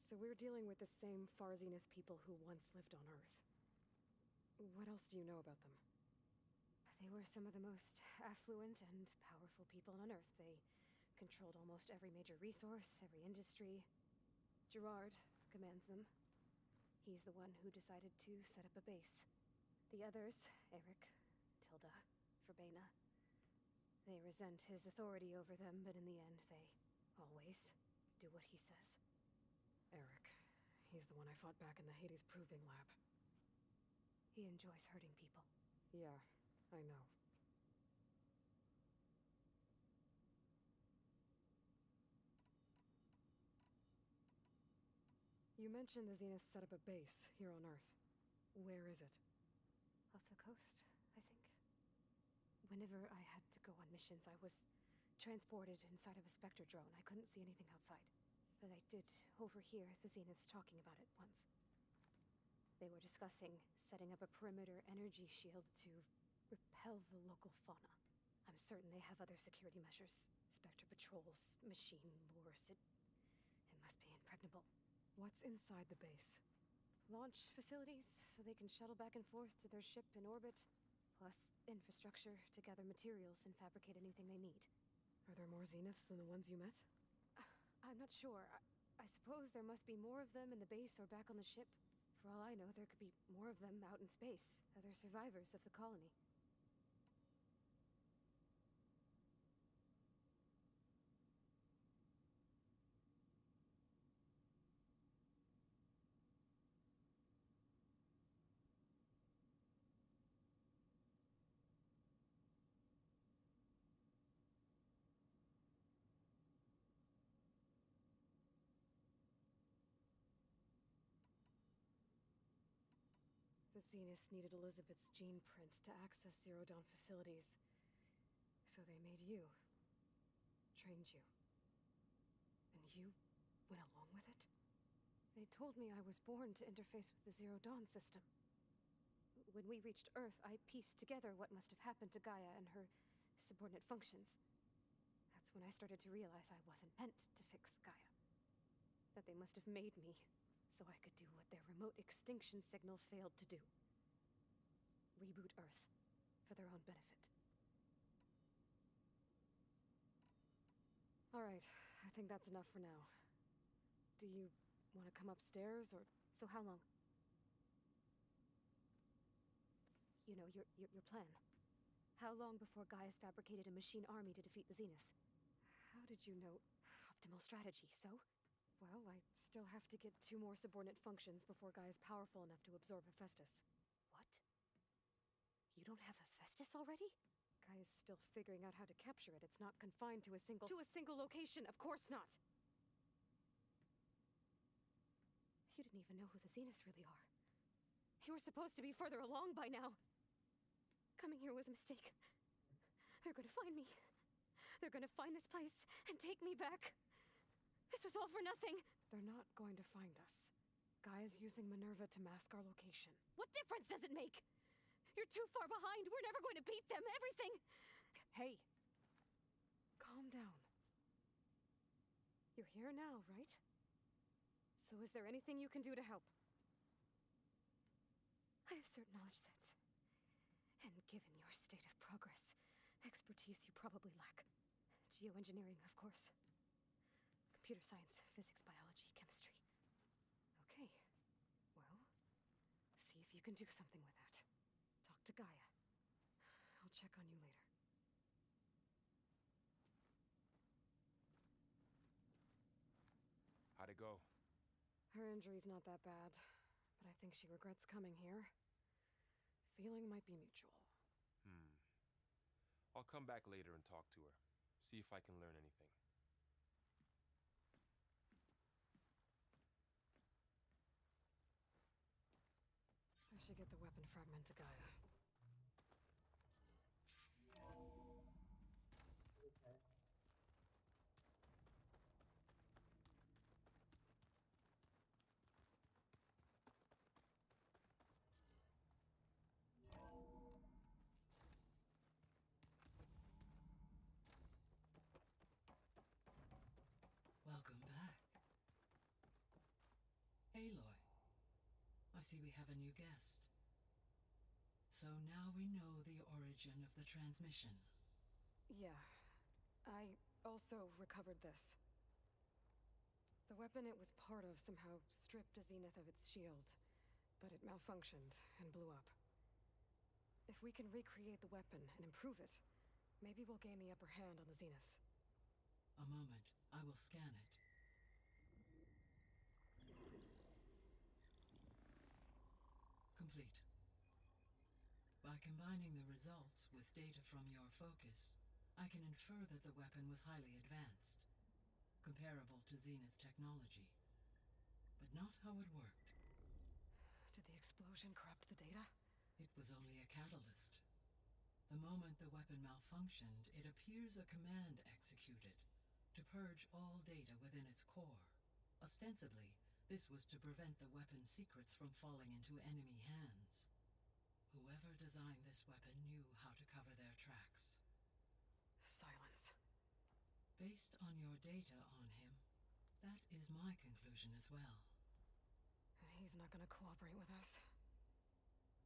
So we're dealing with the same Far Zenith people who once lived on Earth. What else do you know about them? They were some of the most affluent and powerful people on Earth. They controlled almost every major resource, every industry. Gerard commands them. He's the one who decided to set up a base. The others, Eric, Tilda, Verbena, they resent his authority over them, but in the end, they always do what he says. Eric. He's the one I fought back in the Hades Proving Lab. He enjoys hurting people. Yeah, I know. You mentioned the Zeniths set up a base here on Earth. Where is it? Off the coast, I think. Whenever I had to go on missions, I was transported inside of a Spectre drone. I couldn't see anything outside. But I did overhear the Zeniths talking about it once. They were discussing setting up a perimeter energy shield to repel the local fauna. I'm certain they have other security measures. Spectre patrols, machine lures. It must be impregnable. What's inside the base? Launch facilities, so they can shuttle back and forth to their ship in orbit. Plus infrastructure to gather materials and fabricate anything they need. Are there more Zeniths than the ones you met? I'm not sure. I suppose there must be more of them in the base or back on the ship. For all I know, there could be more of them out in space, other survivors of the colony. The Zeniths needed Elizabeth's gene print to access Zero Dawn facilities. So they made you. Trained you. And you went along with it? They told me I was born to interface with the Zero Dawn system. When we reached Earth, I pieced together what must have happened to Gaia and her subordinate functions. That's when I started to realize I wasn't meant to fix Gaia. That they must have made me so I could do what their remote extinction signal failed to do. Reboot Earth for their own benefit. Alright, I think that's enough for now. Do you want to come upstairs, or... So how long? You know, your plan. How long before Gaia's fabricated a machine army to defeat the Zeniths? How did you know? Optimal strategy, so? Well, I still have to get 2 more subordinate functions before Gaia's powerful enough to absorb Hephaestus. What? You don't have Hephaestus already? Gaia's still figuring out how to capture it. It's not confined to a single... To a single location, of course not! You didn't even know who the Zeniths really are. You were supposed to be further along by now. Coming here was a mistake. They're gonna find me. They're gonna find this place and take me back. This was all for nothing. They're not going to find us. Gaia's using Minerva to mask our location. What difference does it make? You're too far behind. We're never going to beat them. Everything... Hey. Calm down. You're here now, right? So is there anything you can do to help? I have certain knowledge sets. And given your state of progress, expertise you probably lack. Geoengineering, of course. Computer science, physics, biology, chemistry. Okay. Well, see if you can do something with that. Talk to Gaia. I'll check on you later. How'd it go? Her injury's not that bad, but I think she regrets coming here. Feeling might be mutual. I'll come back later and talk to her. See if I can learn anything. I should get the weapon fragment to Gaia. Okay. Welcome back. Aloy, I see we have a new guest. So now we know the origin of the transmission. Yeah. I also recovered this. The weapon it was part of somehow stripped a Zenith of its shield, but it malfunctioned and blew up. If we can recreate the weapon and improve it, maybe we'll gain the upper hand on the Zeniths. A moment, I will scan it. Complete. By combining the results with data from your focus, I can infer that the weapon was highly advanced, comparable to Zenith technology, but not how it worked. Did the explosion corrupt the data? It was only a catalyst. The moment the weapon malfunctioned, it appears a command executed to purge all data within its core. Ostensibly, this was to prevent the weapon's secrets from falling into enemy hands. Whoever designed this weapon knew how to cover their tracks. Silence. Based on your data on him, that is my conclusion as well. And he's not gonna cooperate with us.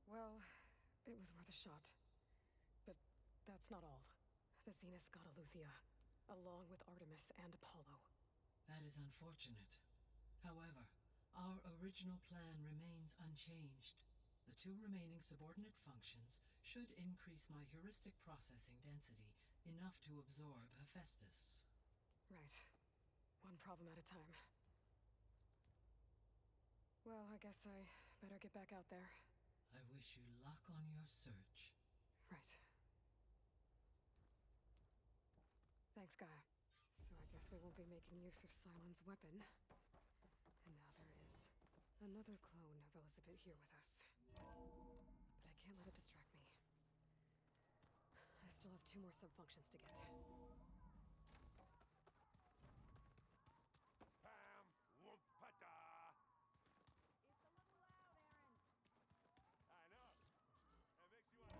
Well, it was worth a shot. But that's not all. The Zeniths got Eleuthia, along with Artemis and Apollo. That is unfortunate. However, our original plan remains unchanged. The 2 remaining subordinate functions should increase my heuristic processing density enough to absorb Hephaestus. Right. One problem at a time. Well, I guess I better get back out there. I wish you luck on your search. Right. Thanks, Gaia. So I guess we won't be making use of Cylon's weapon. And now there is another clone of Elizabeth here with us. But I can't let it distract me. I still have 2 more sub-functions to get. Pam, whoop-pada. It's a little loud, Aaron. I know. It makes you want to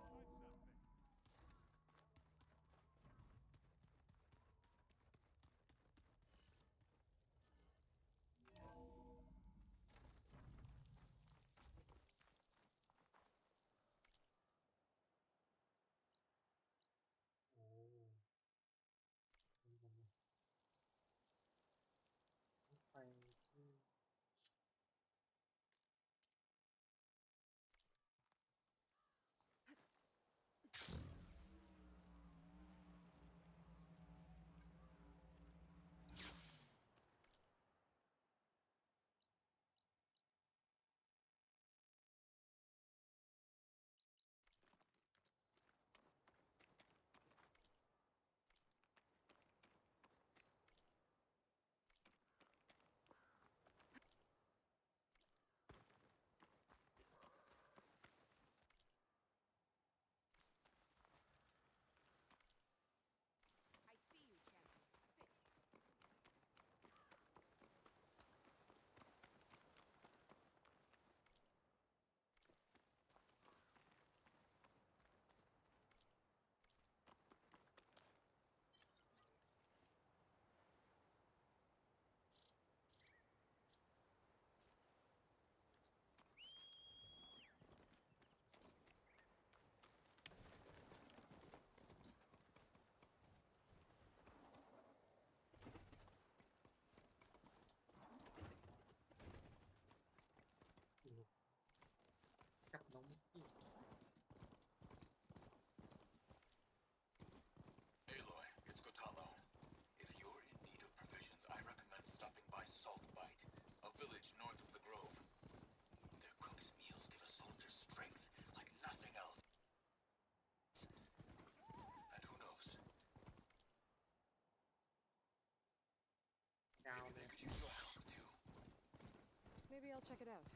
punch something. I'll check it out.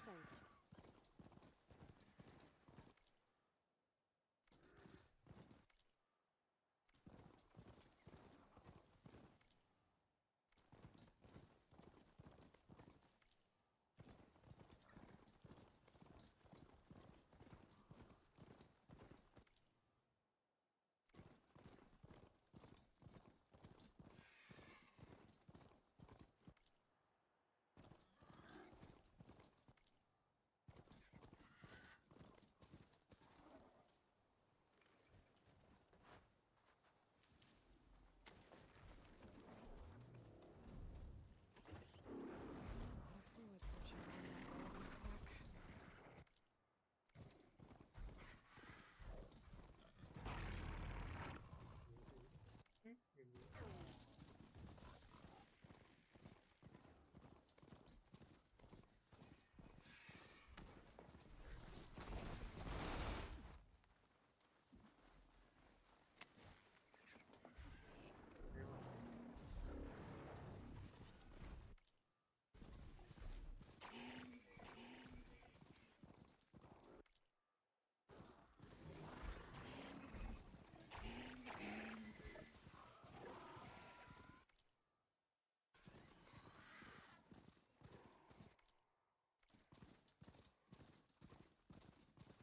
Thanks.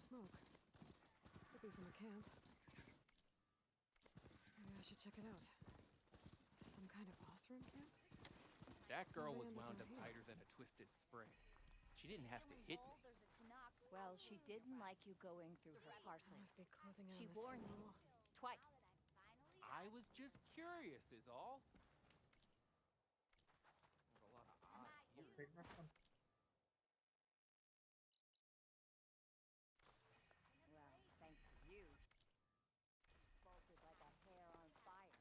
Smoke. Could be from a camp. Maybe I should check it out. Some kind of boss room camp? That girl was How'd they end wound up up here? tighter than a twisted spring. She didn't have to hit me. Well, she didn't like you going through her I parcels. must be closing in She on the warned you signal. twice. I was just curious, is all. There's a lot of odd here. Take my phone. Well, thank you. Bolted like a hair on fire.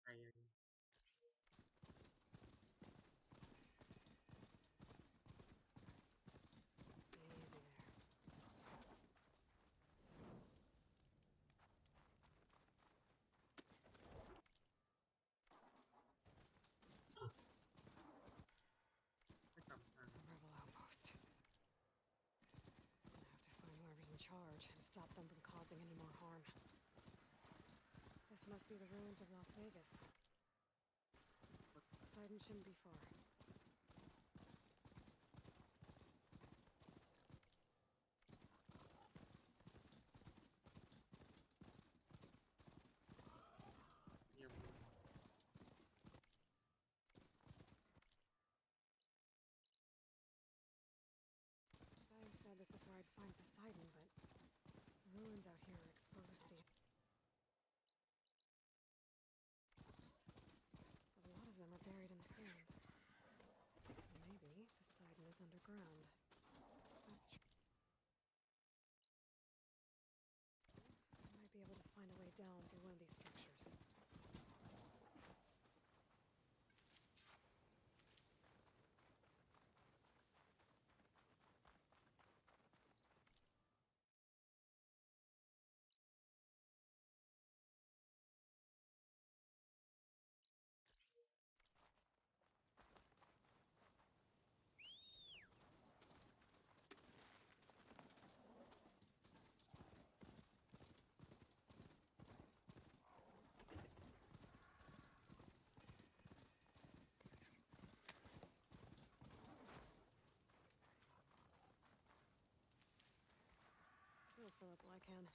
I Easy there. think I'm done. Rebel outpost. Gonna have to find whoever's in charge and stop them from causing any more harm. This must be the ruins of Las Vegas. Poseidon shouldn't be far. Yeah, Guy said this is where I'd find Poseidon, but the ruins out here are exposed to... But a lot of them are buried in the sand. So maybe Poseidon is underground. That's true. I might be able to find a way down through one of these structures. He'll fill up like him.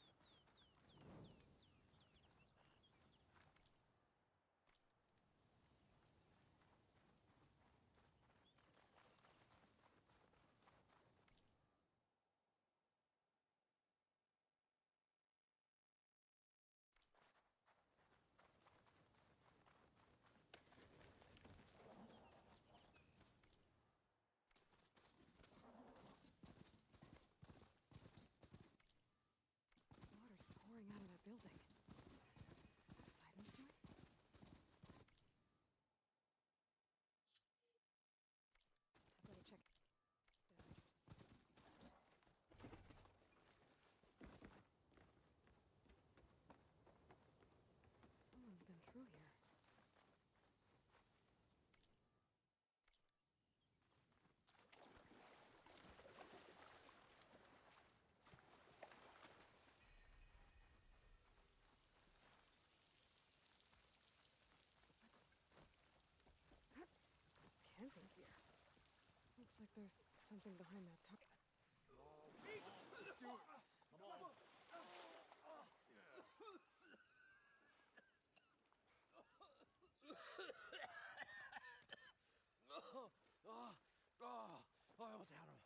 Looks like there's something behind that top. I almost had him.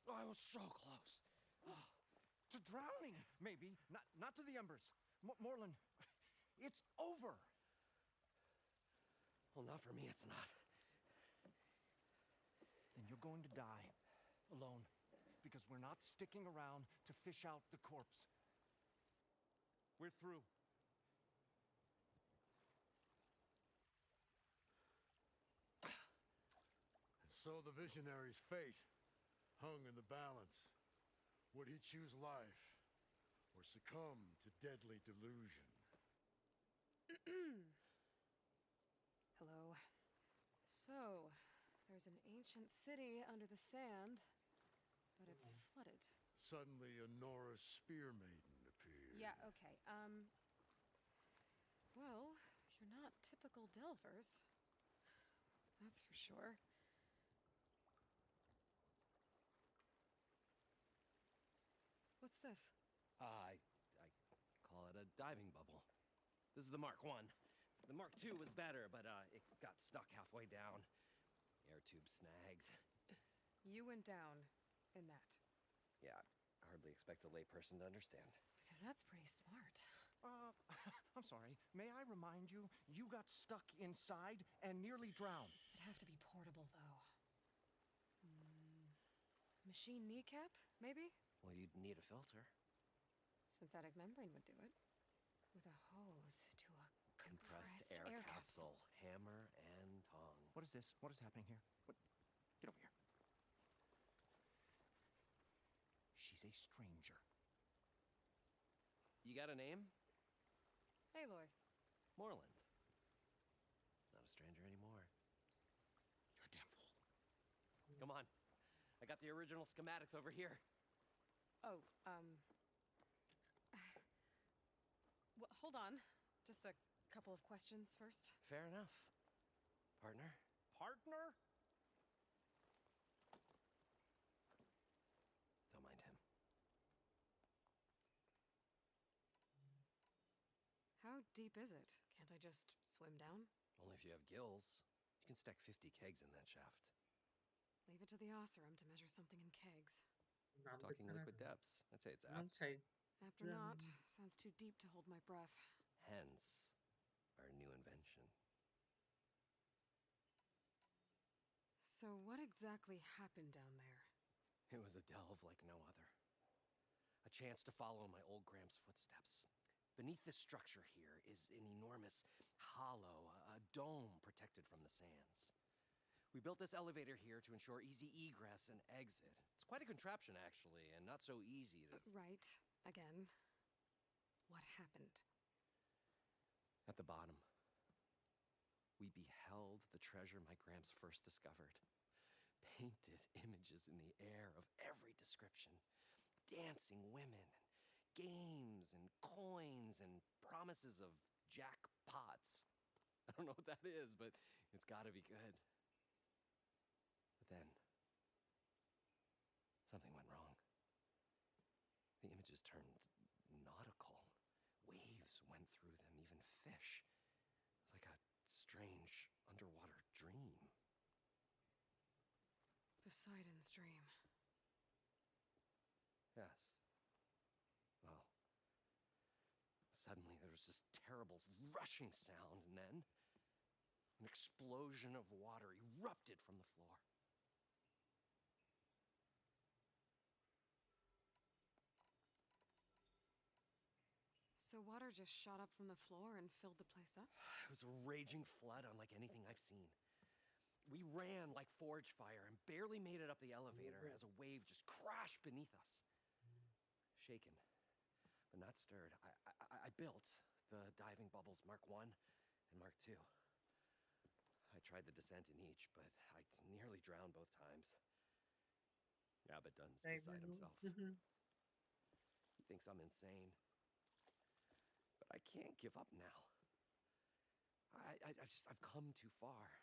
I was so close. To drowning, maybe. Not to the embers. Moreland, it's over. Well, not for me, it's not. Then you're going to die. Alone. Because we're not sticking around to fish out the corpse. We're through. So the visionary's fate hung in the balance. Would he choose life or succumb to deadly delusion? Hello. So, there's an ancient city under the sand, but it's flooded. Suddenly a Norse spear maiden appeared. Yeah, okay. Well, you're not typical Delvers. That's for sure. What's this? I call it a diving bubble. This is the Mark 1. The Mark 2 was better, but it got stuck halfway down. Air tube snagged. You went down in that. Yeah, I hardly expect a layperson to understand. Because that's pretty smart. I'm sorry. May I remind you, you got stuck inside and nearly drowned. It'd have to be portable, though. Machine kneecap, maybe? Well, you'd need a filter. Synthetic membrane would do it. With a hose to a compressed air capsule. Hammer and tongs. What is this? What is happening here? What? Get over here. She's a stranger. You got a name? Aloy. Moreland. Not a stranger anymore. You're a damn fool. Come on. I got the original schematics over here. Oh, well, hold on. Just a couple of questions first. Fair enough. Partner? Partner? Don't mind him. How deep is it? Can't I just swim down? Only if you have gills. You can stack 50 kegs in that shaft. Leave it to the Oseram to measure something in kegs. Talking liquid depths. I'd say it's apt. After not, sounds too deep to hold my breath. Hence, our new invention. So what exactly happened down there? It was a delve like no other. A chance to follow my old Gram's footsteps. Beneath this structure here is an enormous hollow, a dome protected from the sands. We built this elevator here to ensure easy egress and exit. It's quite a contraption, actually, and not so easy to... Right. Again. What happened? At the bottom, we beheld the treasure my Gramps first discovered. Painted images in the air of every description. Dancing women, games and coins and promises of jackpots. I don't know what that is, but it's gotta be good. But then, something went wrong. The images turned nautical. Waves went through them, even fish. It was like a strange underwater dream. Poseidon's dream. Yes. Well, suddenly there was this terrible rushing sound, and then an explosion of water erupted from the floor. So water just shot up from the floor and filled the place up? It was a raging flood unlike anything I've seen. We ran like forge fire and barely made it up the elevator as a wave just crashed beneath us. Shaken, but not stirred, I built the diving bubbles Mark 1 and Mark 2. I tried the descent in each, but I nearly drowned both times. Abbott Dunn's beside himself. He thinks I'm insane. But I can't give up now. I've come too far.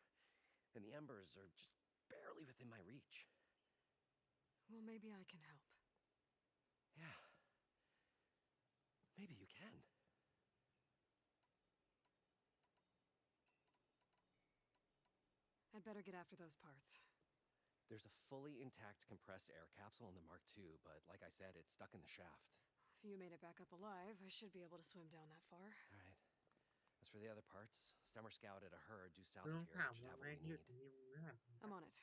And the embers are just barely within my reach. Well, maybe I can help. Yeah. Maybe you can. I'd better get after those parts. There's a fully intact compressed air capsule in the Mark II, but like I said, it's stuck in the shaft. If you made it back up alive, I should be able to swim down that far. All right. As for the other parts, Stemmer scouted a herd due south ไม่ of ต้อง here ถาม that should ว่า have แม่ what ง we หยุด need. นี้มึงไม่หา I'm on it.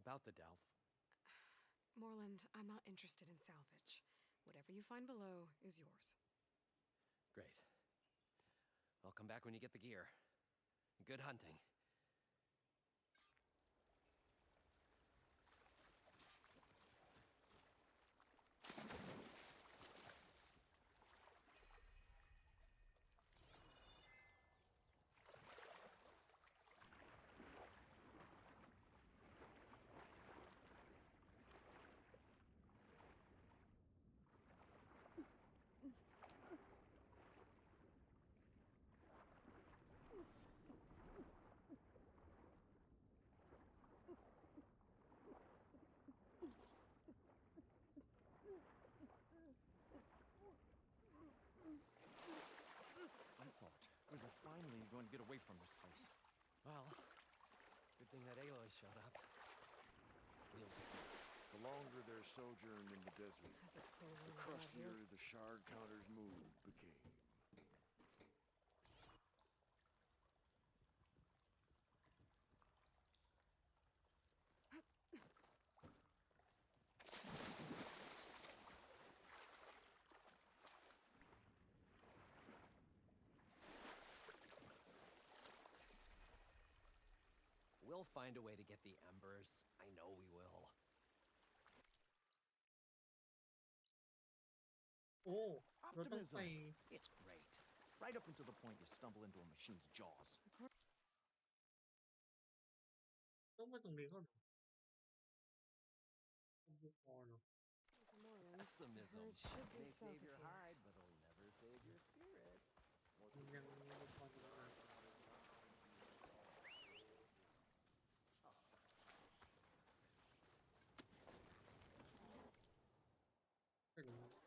About the Delph. Morland, I'm not interested in salvage. Whatever you find below is yours. Great. I'll come back when you get the gear. Good hunting. I thought we were finally going to get away from this place. Well, good thing that Aloy showed up. We'll see. The longer their sojourn in the desert, That's as close the as I got here. crustier the shard counter's mood became. We'll find a way to get the embers. I know we will. โอ้เราต้องไป Optimism. It's great. Right up until the point you stumble into a machine's jaws. ต้องมาตรงนี้ก่อนเหรอต้องบุกคอเนาะ Morland, the Pessimism. herd should be May south save of your here. hide, but it'll never save your spirit. มันยังบุกคอตรงนั้น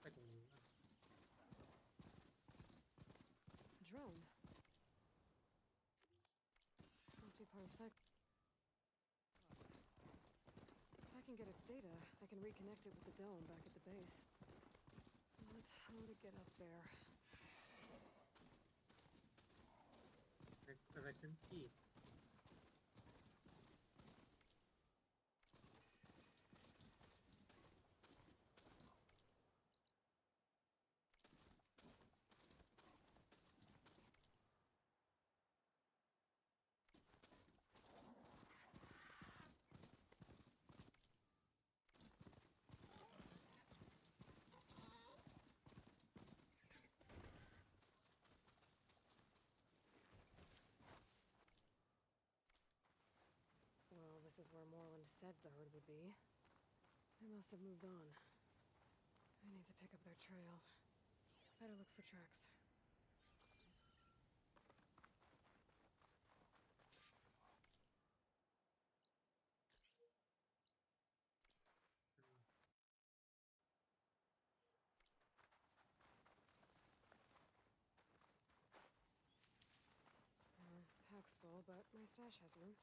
ไปตรงนี้ก่อน Drone. Must be part of cycle. If I can get its data, I can reconnect it with the dome back at the base. But how to get up there? อะไรขึ้นที่ Well, this is where Morland said the herd would be. They must have moved on. I need to pick up their trail. Better look for tracks. Pack's full, but my stash has room.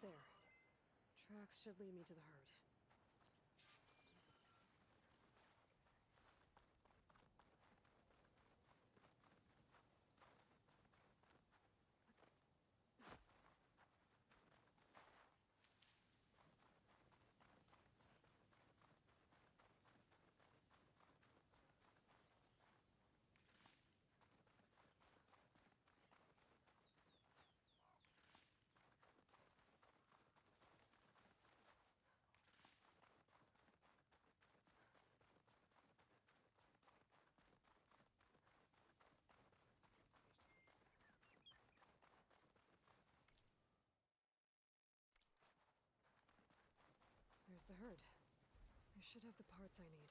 There. Tracks should lead me to the herd. There's the herd. I should have the parts I need.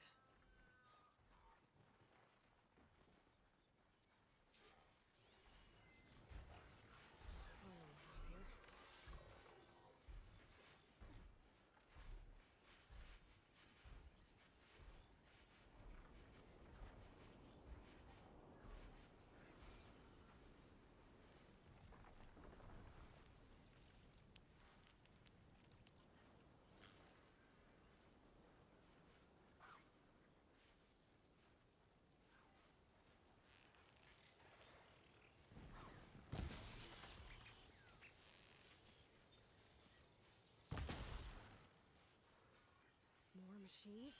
More machines?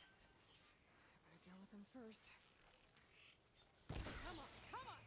I better deal with them first. Come on, come on!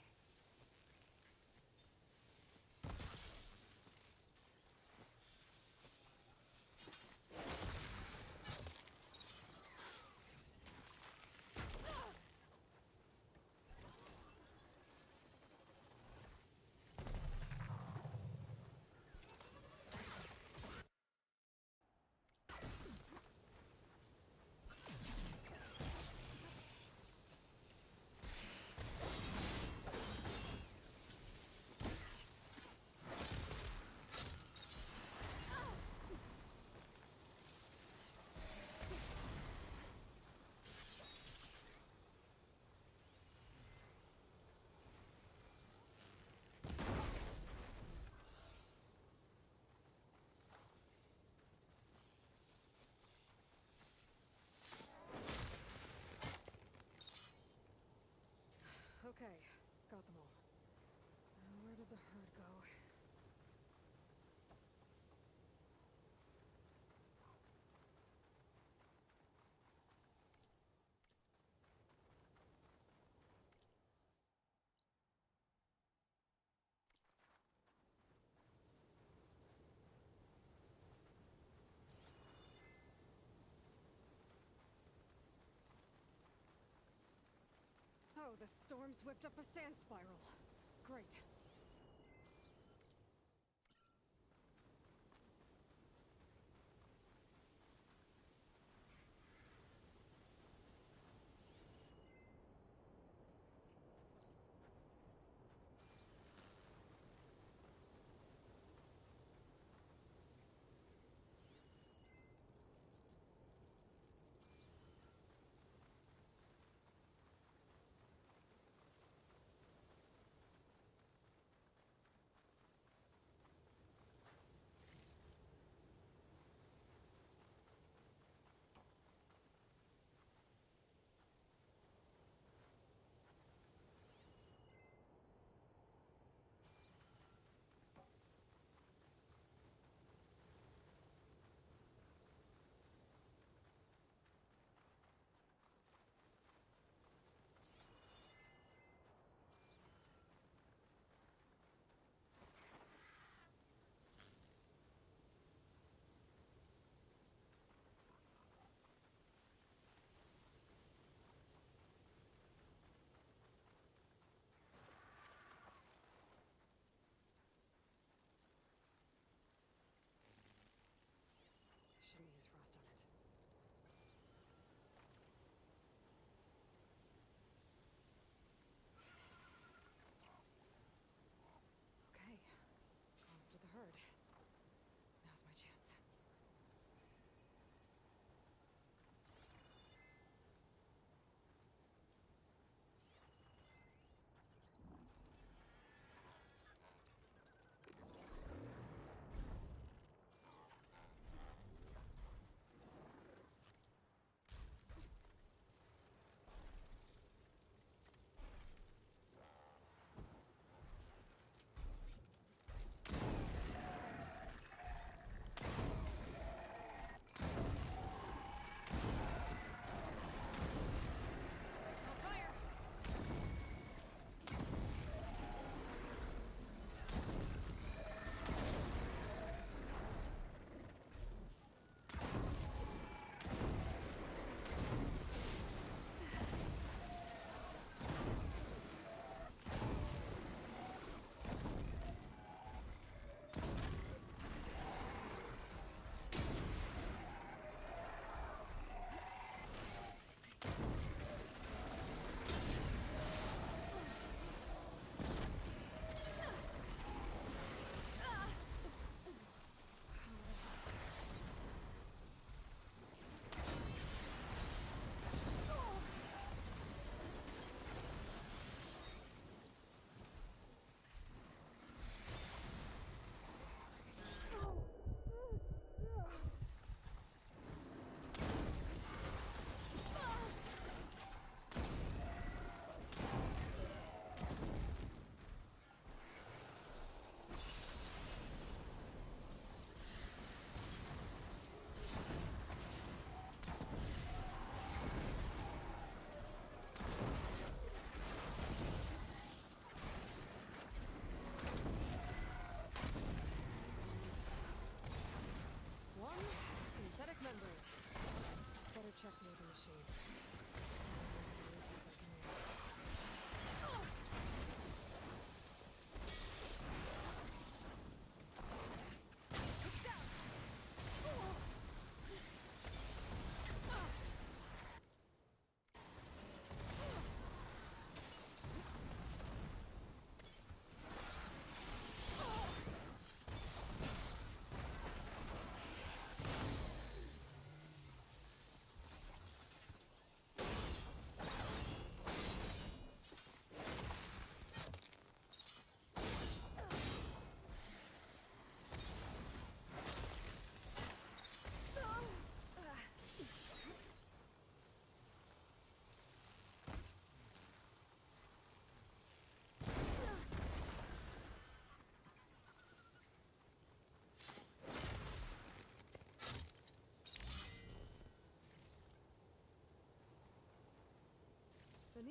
Okay, got them all. Now where did the herd go? Oh, the storm's whipped up a sand spiral. Great.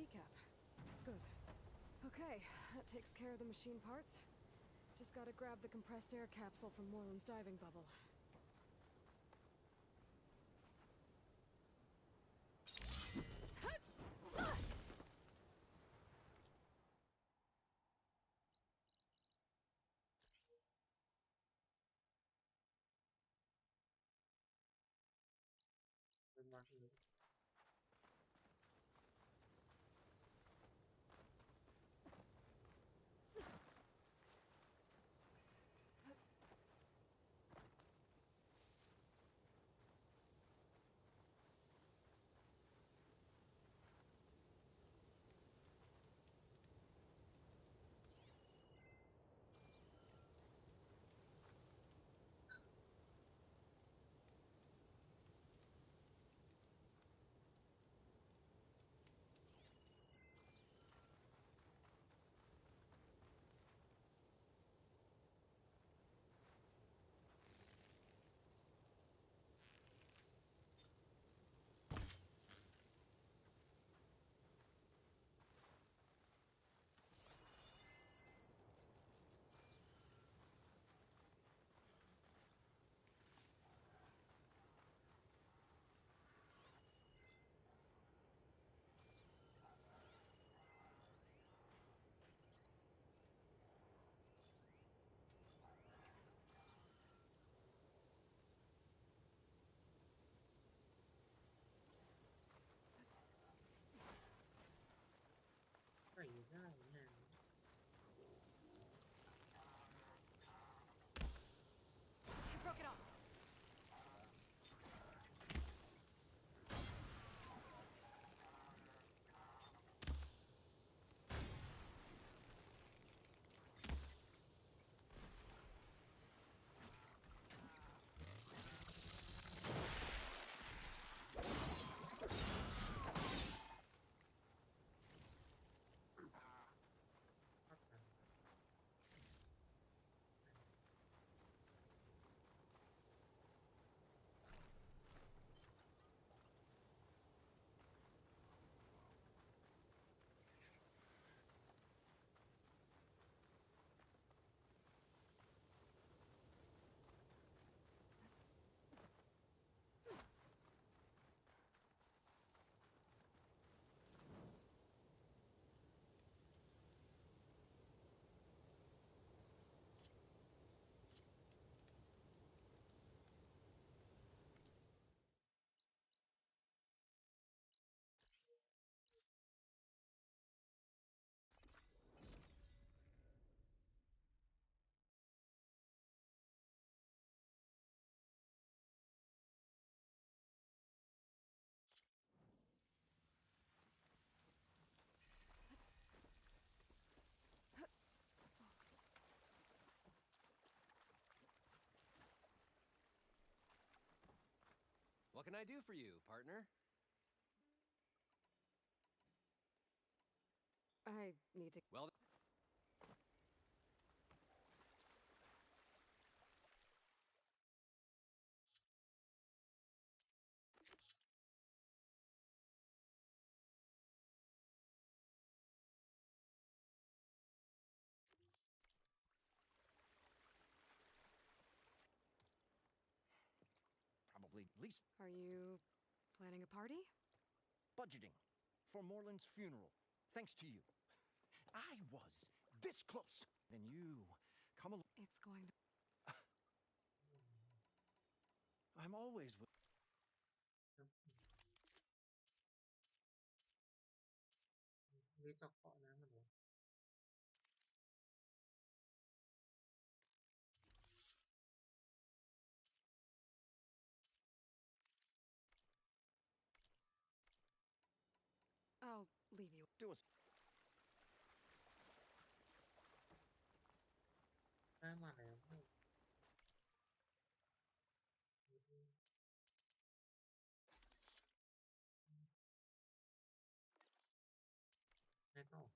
recap. Good. Okay, that takes care of the machine parts. Just gotta grab the compressed air capsule from Moreland's diving bubble. I broke it off. What can I do for you, partner? I need to... Well... Probably at least Are you planning a party? budgeting for Moreland's funeral. Thanks to you. I was this close. Then you come along. It's going to... I'm always with... นี่เจาะเกาะน้ำมันเหรอ I'll leave you. Do us. ได้มาแล้วไม่ต้อง I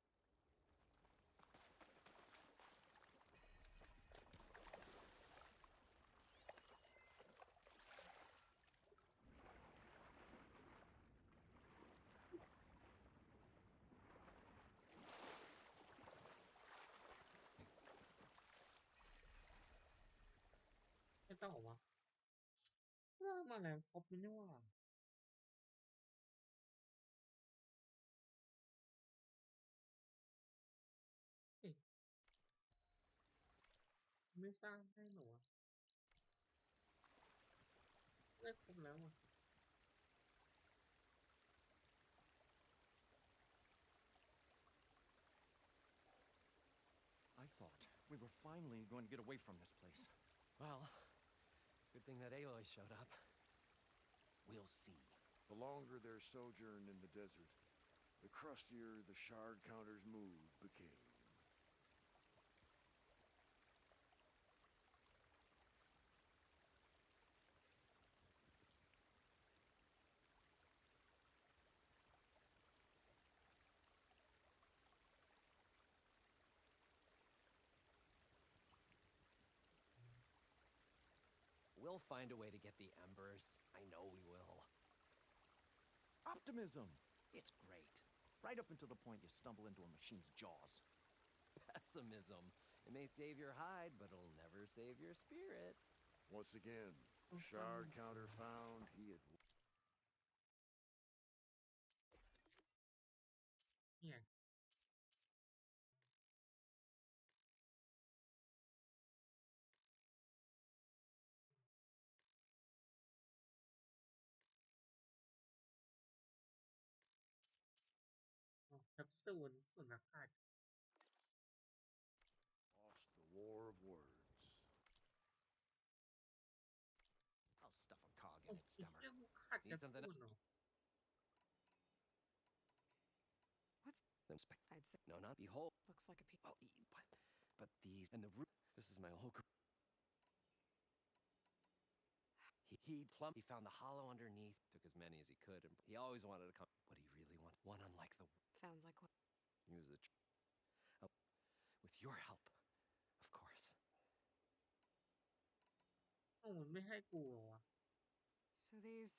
ต้องออกมาเริ่มมาแล้วครบไหมเนี่ยว่าเอ๊ะไม่สร้างให้หนูอะเลิกครบแล้วอ่ะ I thought we were finally going to get away from this place. Well, good thing that Aloy showed up. We'll see. The longer their sojourn in the desert, the crustier the shard counter's mood became. We'll find a way to get the embers. I know we will. Optimism! It's great. Right up until the point you stumble into a machine's jaws. Pessimism. It may save your hide, but it'll never save your spirit. Once again, the shard counter found he had... Yeah. Capsule สุญญากาศ Lost the war of words. I'll stuff a cog โอ้ in its ย stomach. เรื่องขาด Need แคป something ซู else? ลเหรอ What's I'd say No, not behold. looks like a piece. Oh, but these and the root. This is my whole. He found the hollow underneath. Took as many as he could, and he always wanted to come. What he really wanted, one unlike the. Sounds like what? He was with your help, of course. โอ้มันไม่ให้กูเหรอวะ So these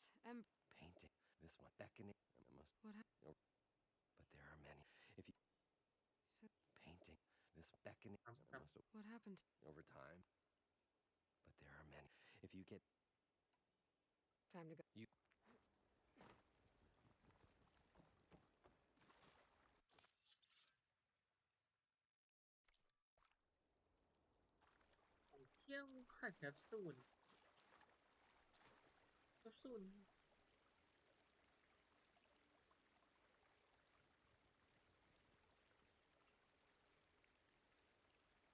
Painting this one beckoning. I must. What happened? But there are many. If you So painting this beckoning. I must have what happened? over time. But there are many. If you get Time to go. you.ของเที่ยงขาดแคปซูลแคปซูล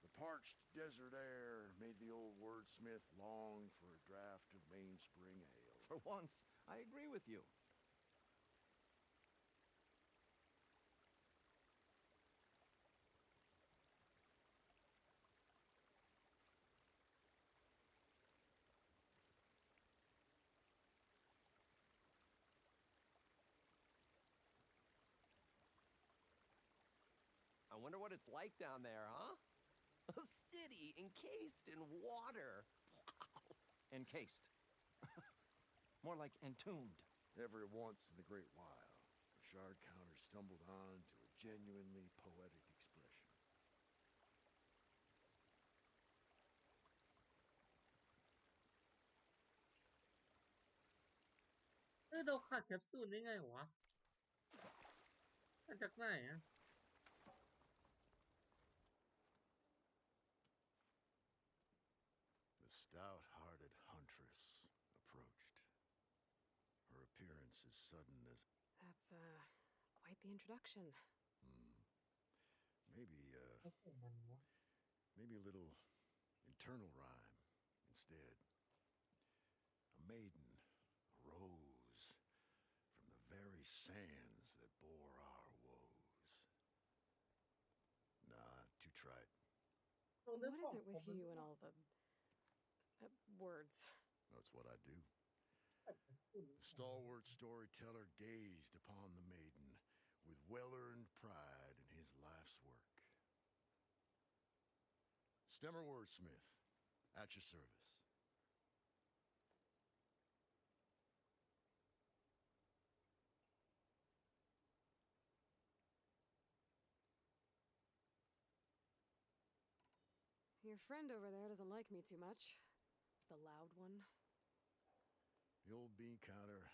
The parched desert air made the old wordsmith long for a draught of mainspring ale. For once, I agree with you. I wonder what it's like down there, huh? A city encased in water. Wow. Encased. More like entombed. Every once in the great while, the shard counter stumbled on to a genuinely poetic expression. เราขาดแคปซูลได้ไงวะมาจากไหนอะ The stout-hearted huntress approached. Her appearance as sudden as... That's quite the introduction. Maybe, ก็ของมันวะ maybe a little internal rhyme instead. A maiden arose from the very sands that bore our woes. Nah, too trite. What is it with you and all the words? That's what I do. The stalwart storyteller gazed upon the maiden with well-earned pride in his life's work. Stemmer Wordsmith, at your service. Your friend over there doesn't like me too much. The loud one? The old bean counter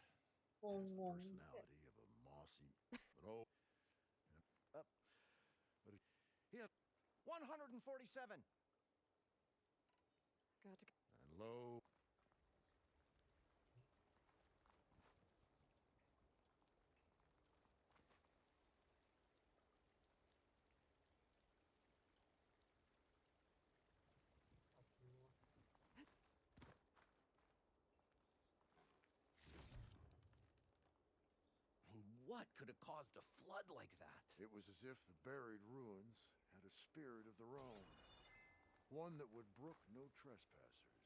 Oh, has the no. personality of a mossy, but oh, But he had 147. Got to. and low. I mean, what could have caused a flood like that? It was as if the buried ruins had a spirit of their own, one that would brook no trespassers.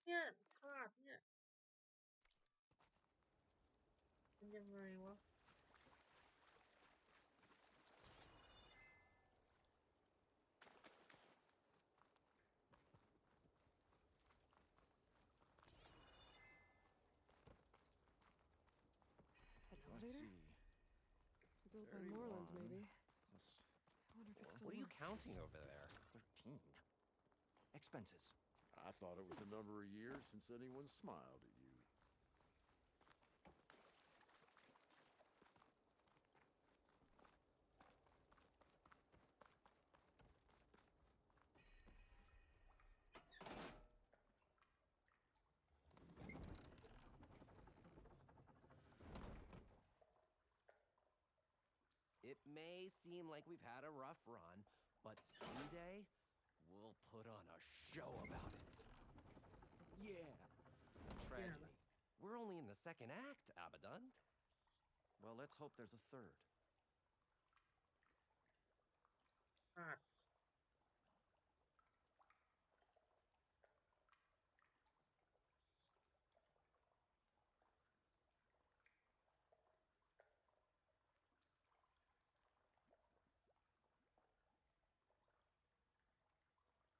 Yeah, พลาดเนี่ยเป็นยังไงวะ An Let's elevator? see. Built by Moreland, 31 maybe. plus I wonder if it 4. still What are you works. counting over there? 13. Expenses. I thought it was a number of years since anyone smiled at you. It may seem like we've had a rough run, but someday we'll put on a show about it. Yeah. Tragedy. We're only in the second act, Abaddon. Well, let's hope there's a third. พลาด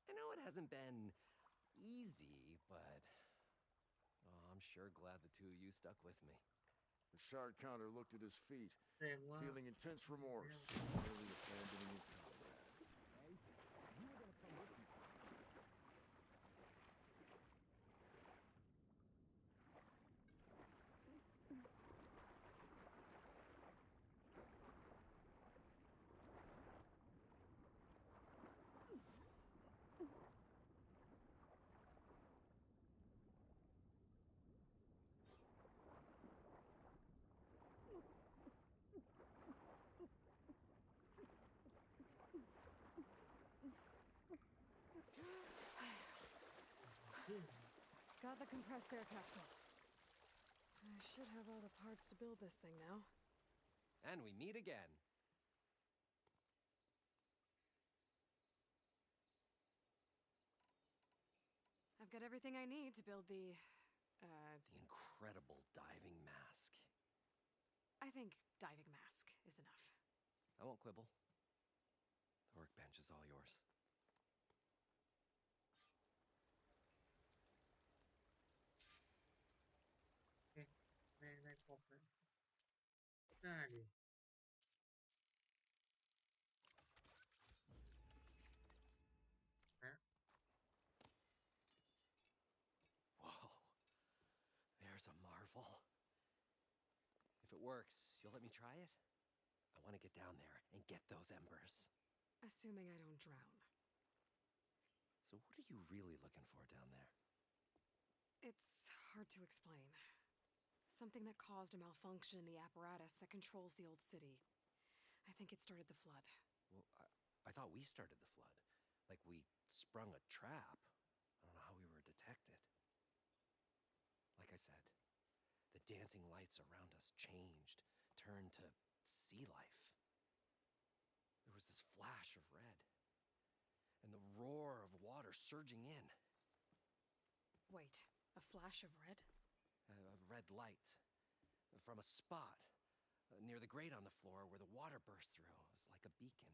I know it hasn't been easy, but I'm sure glad the two of you stuck with me. The shard counter looked at his feet, แสดงว่า feeling intense remorse, nearly abandoning his comrade. Got the compressed air capsule. I should have all the parts to build this thing now. And we meet again. I've got everything I need to build the The incredible diving mask. I think diving mask is enough. I won't quibble. The workbench is all yours. Okay. แม่งได้ครบเลยน่าดิ Whoa. There's a marvel. If it works, you'll let me try it? I want to get down there and get those embers. Assuming I don't drown. So what are you really looking for down there? It's hard to explain. Something that caused a malfunction in the apparatus that controls the old city. I think it started the flood. Well, I thought we started the flood. Like we sprung a trap. I don't know how we were detected. Like I said, the dancing lights around us changed, turned to sea life. There was this flash of red, and the roar of water surging in. Wait, a flash of red? A red light from a spot near the grate on the floor where the water burst through. It was like a beacon.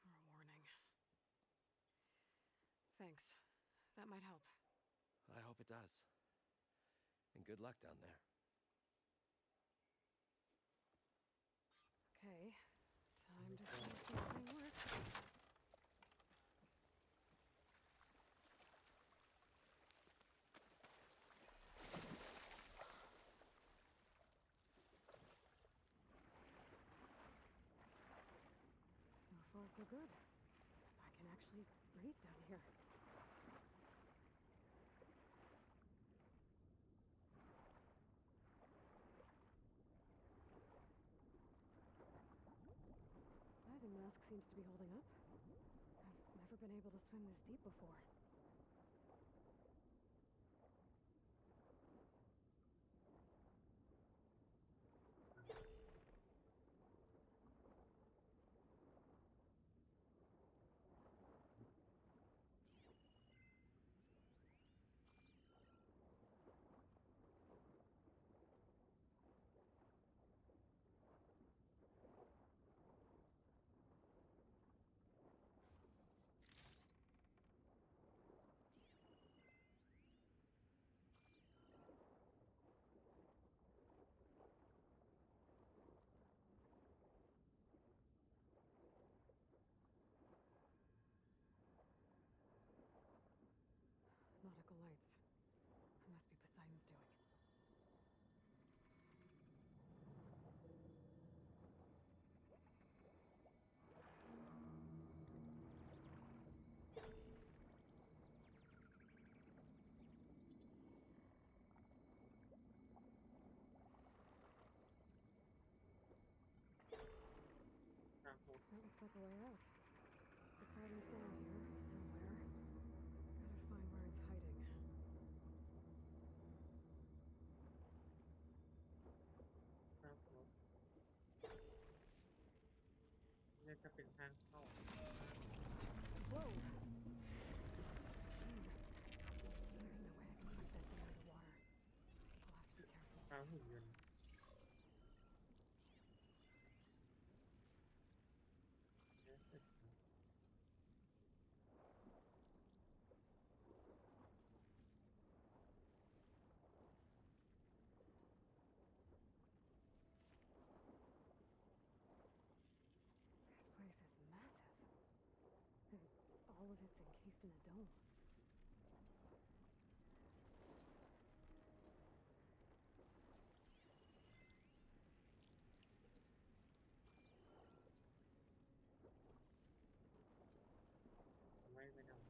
Or a warning. Thanks. That might help. I hope it does. And good luck down there. Okay, time to see if this thing works. So far, so good. I can actually breathe down here. Diving mask seems to be holding up. I've never been able to swim this deep before. Nautical lights. Must be Poseidon's doing. That looks like a way out. Poseidon's down here somewhere. Gotta find where it's hiding. ครับผมนี่จะเป็นทางเข้า Whoa! There's no way I can fight that thing underwater. I'll have to be careful. ทางหุ่นยนต์ Yes, it is. This place is massive. And all of it's encased in a dome. Wait a minute.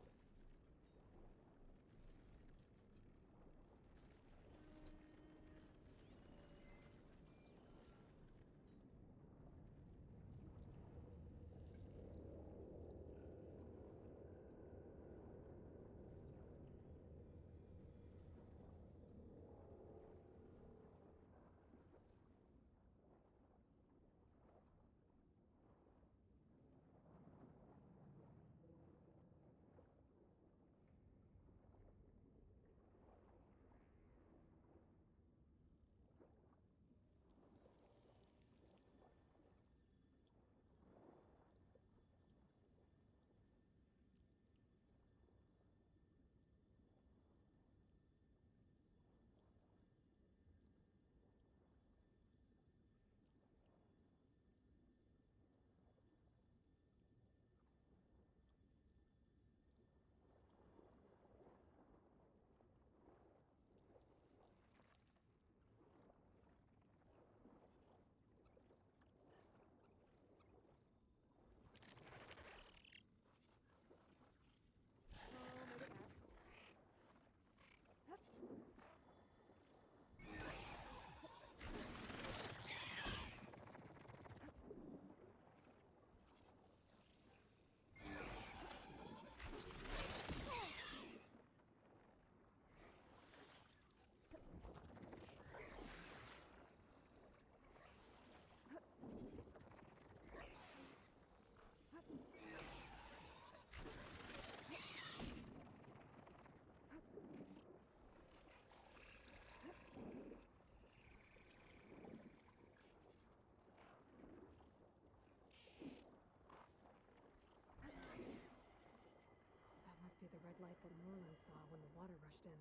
Be the red light that Morlan saw when the water rushed in.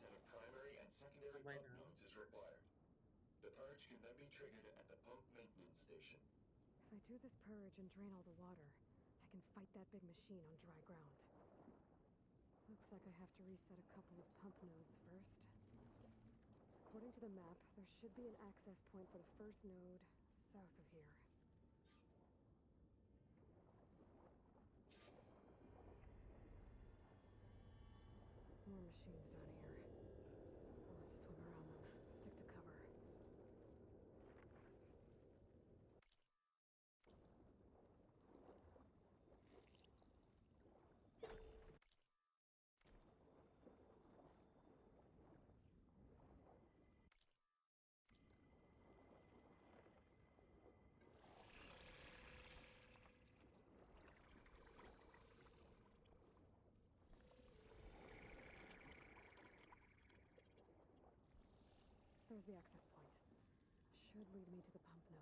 set of primary and secondary pump nodes is required. The purge can then be triggered at the pump maintenance station. If I do this purge and drain all the water, I can fight that big machine on dry ground. Looks like I have to reset a couple of pump nodes first. According to the map, there should be an access point for the first node south of here. More machines down here. I'll have to swing around them. Stick to cover. There's the access point. Should lead me to the pump node.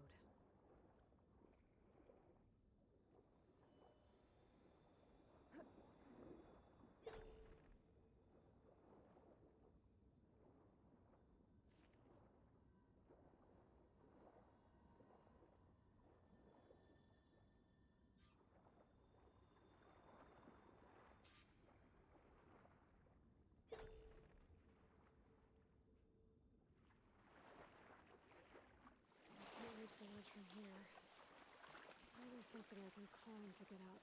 Can't reach the ledge from here. Maybe there's something I can climb to get out.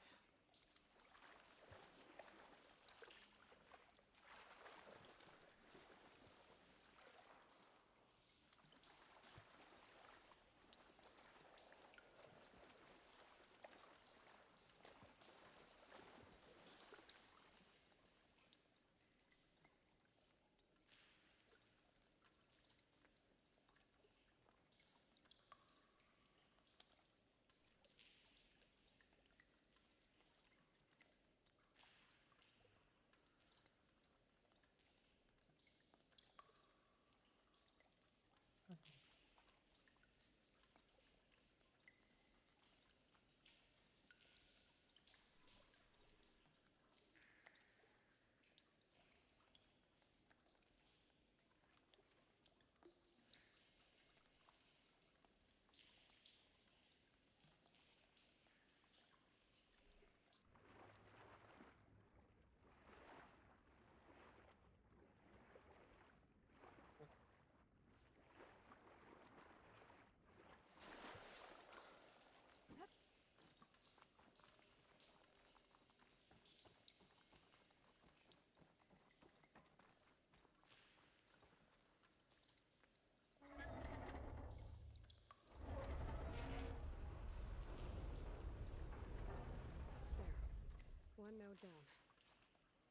One node down.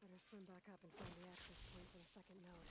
Better swim back up and find the access point for the second node.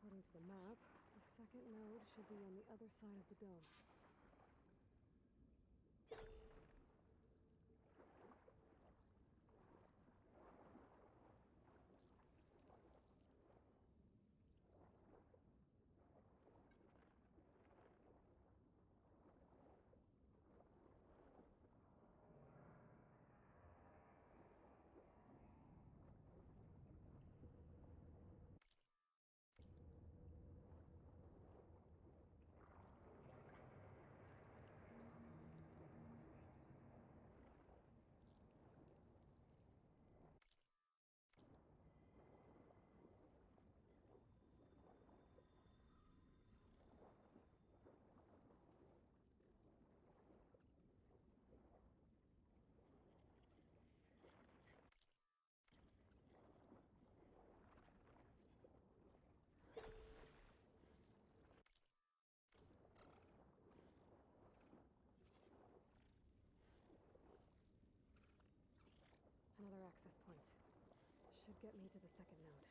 According to the map, the second node should be on the other side of the dome. should get me to the second node.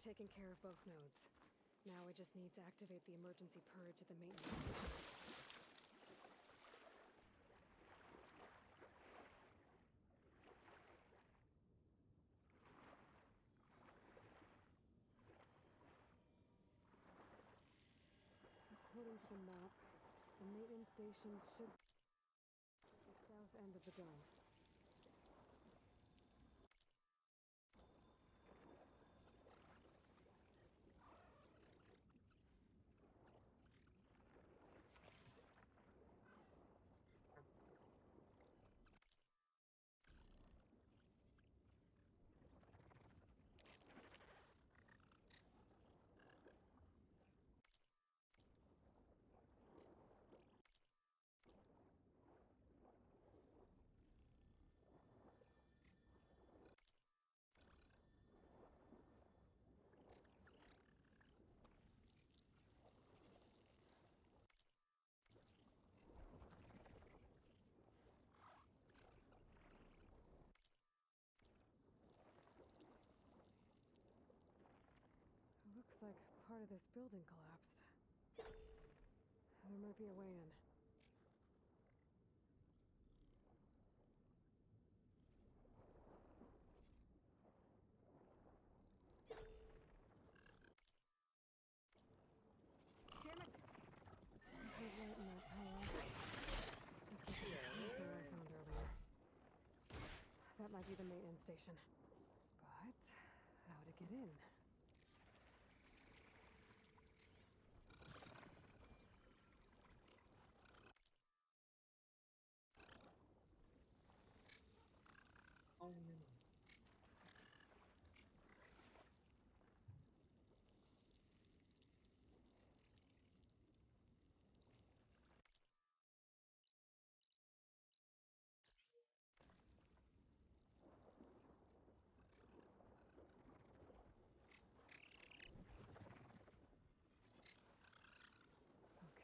Taken care of both nodes. Now I just need to activate the emergency purge at the maintenance station. According to the map, the maintenance stations should be at the south end of the dome. Looks like part of this building collapsed. There might be a way in. Damn it! There's light in that power. Just like the sensor I found earlier. That might be the maintenance station. But how to get in?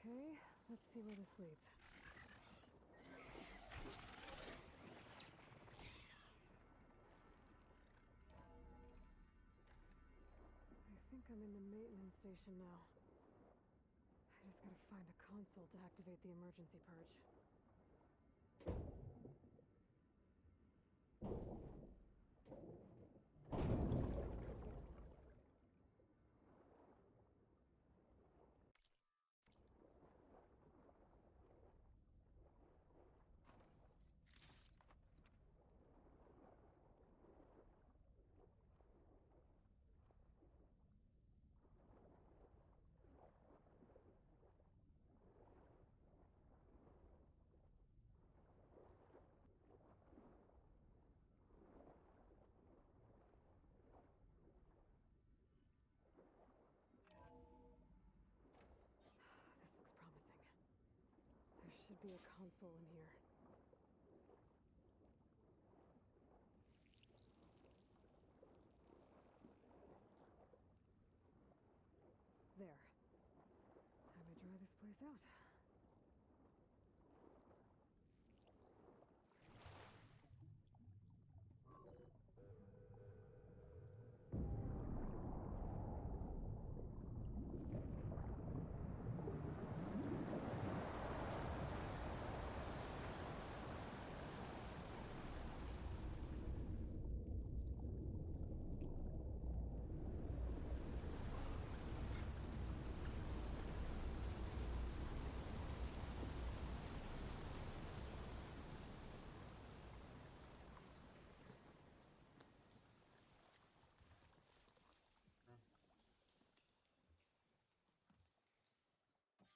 Okay, let's see where this leads. I think I'm in the maintenance station now. I just gotta find a console to activate the emergency purge. could be a console in here. There. Time to dry this place out.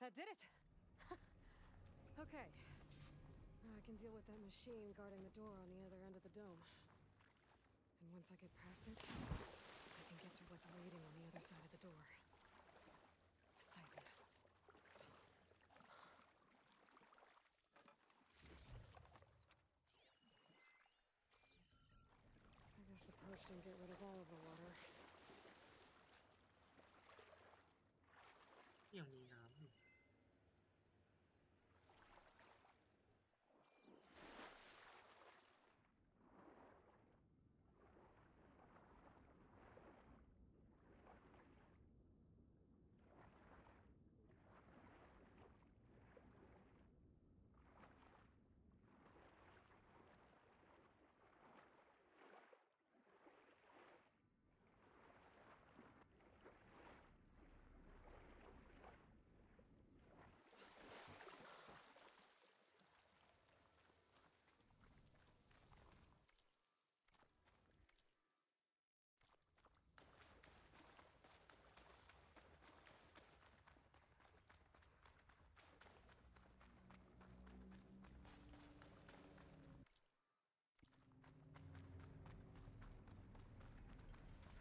That did it! Okay. Now I can deal with that machine guarding the door on the other end of the dome. And once I get past it, I can get to what's waiting on the other side of the door. Exciting. I guess the purge didn't get rid of all of the water. ยังมีน้ำอยู่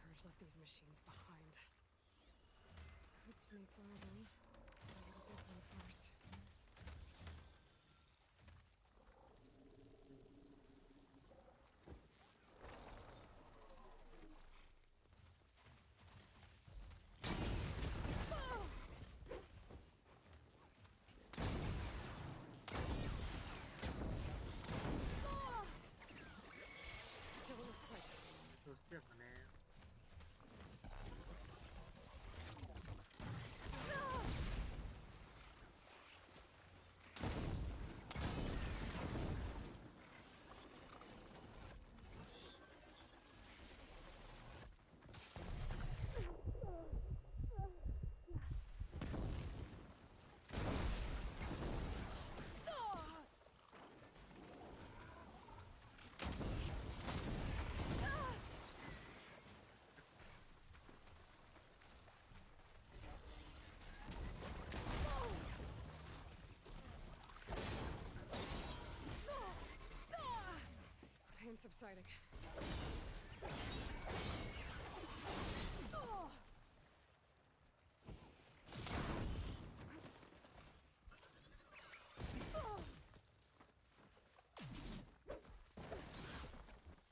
Purge left these machines behind. Could sneak by them. I'll get the big one first. Still in this fight. ตัวเสียบมาแล้ว Pain subsiding.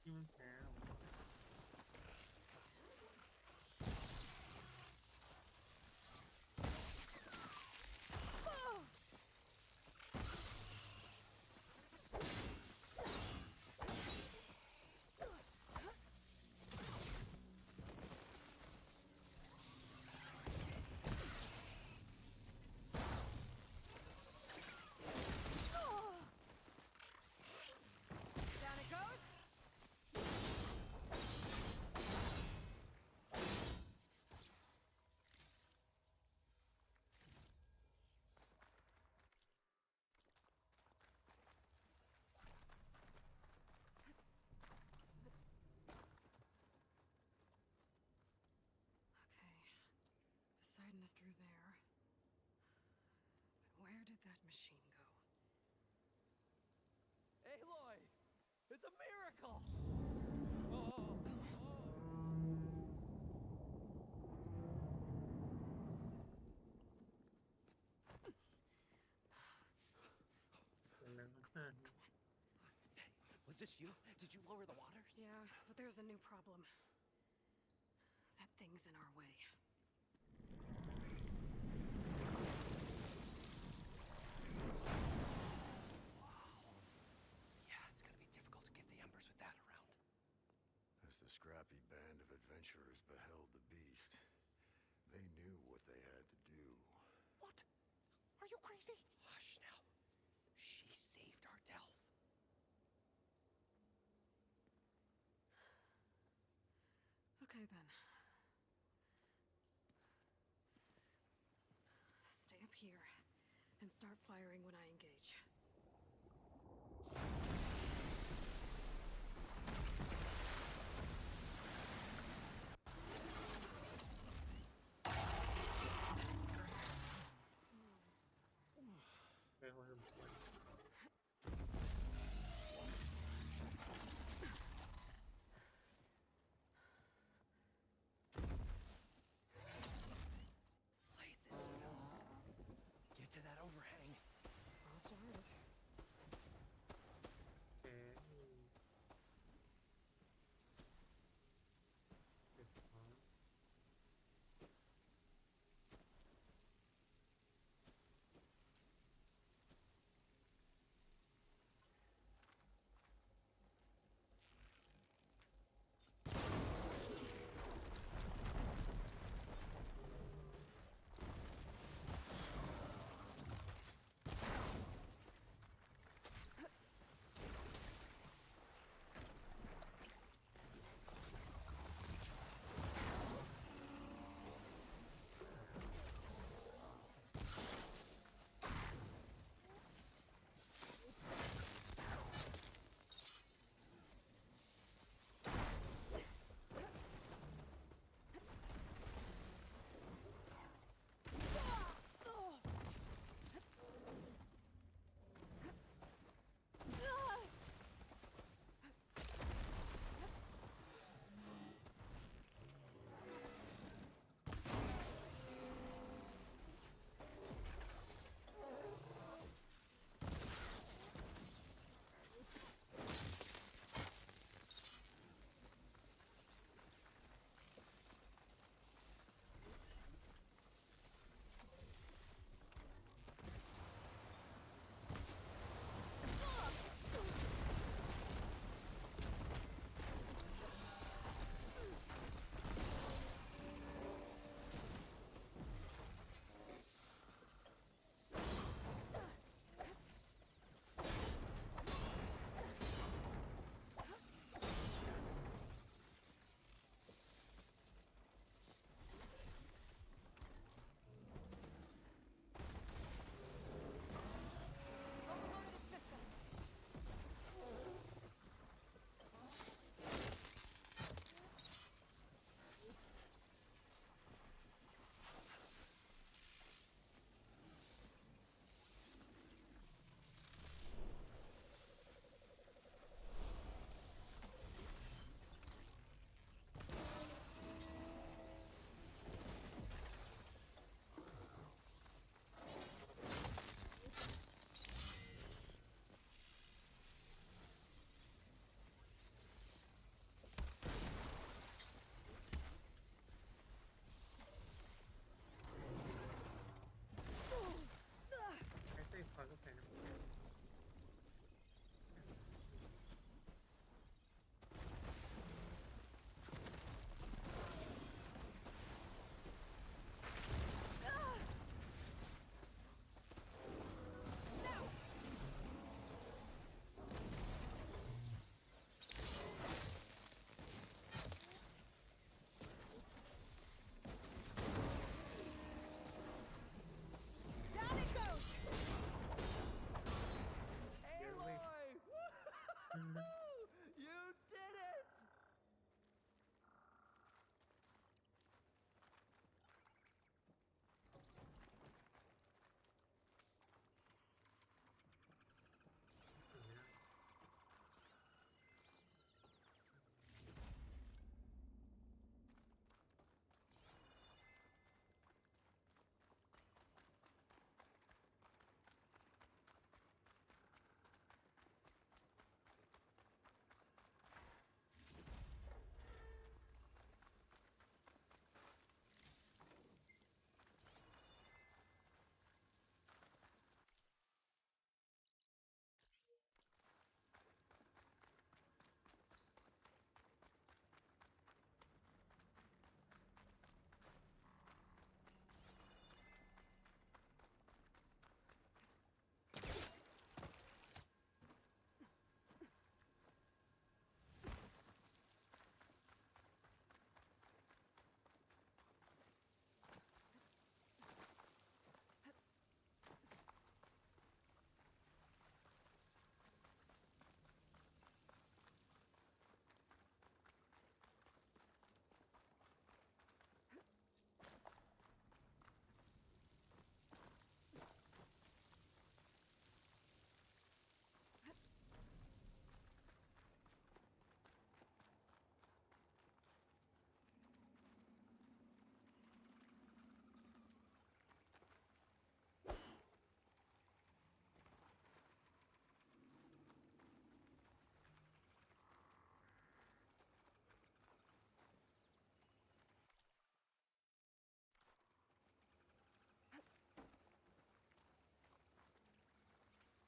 Human care. Down it goes. Okay. Poseidon is through there. But where did that machine go? Aloy! It's a miracle! Oh, this you? Did you lower the waters? Yeah, but there's a new problem. That thing's in our way. Yeah, it's gonna be difficult to get the embers with that around. As the scrappy band of adventurers beheld the beast, they knew what they had to do. What? Are you crazy? Hush now. She saved our Delph. Okay then. Stay up here and start firing when I engage. Places, Get to that overhang. Cross to heart.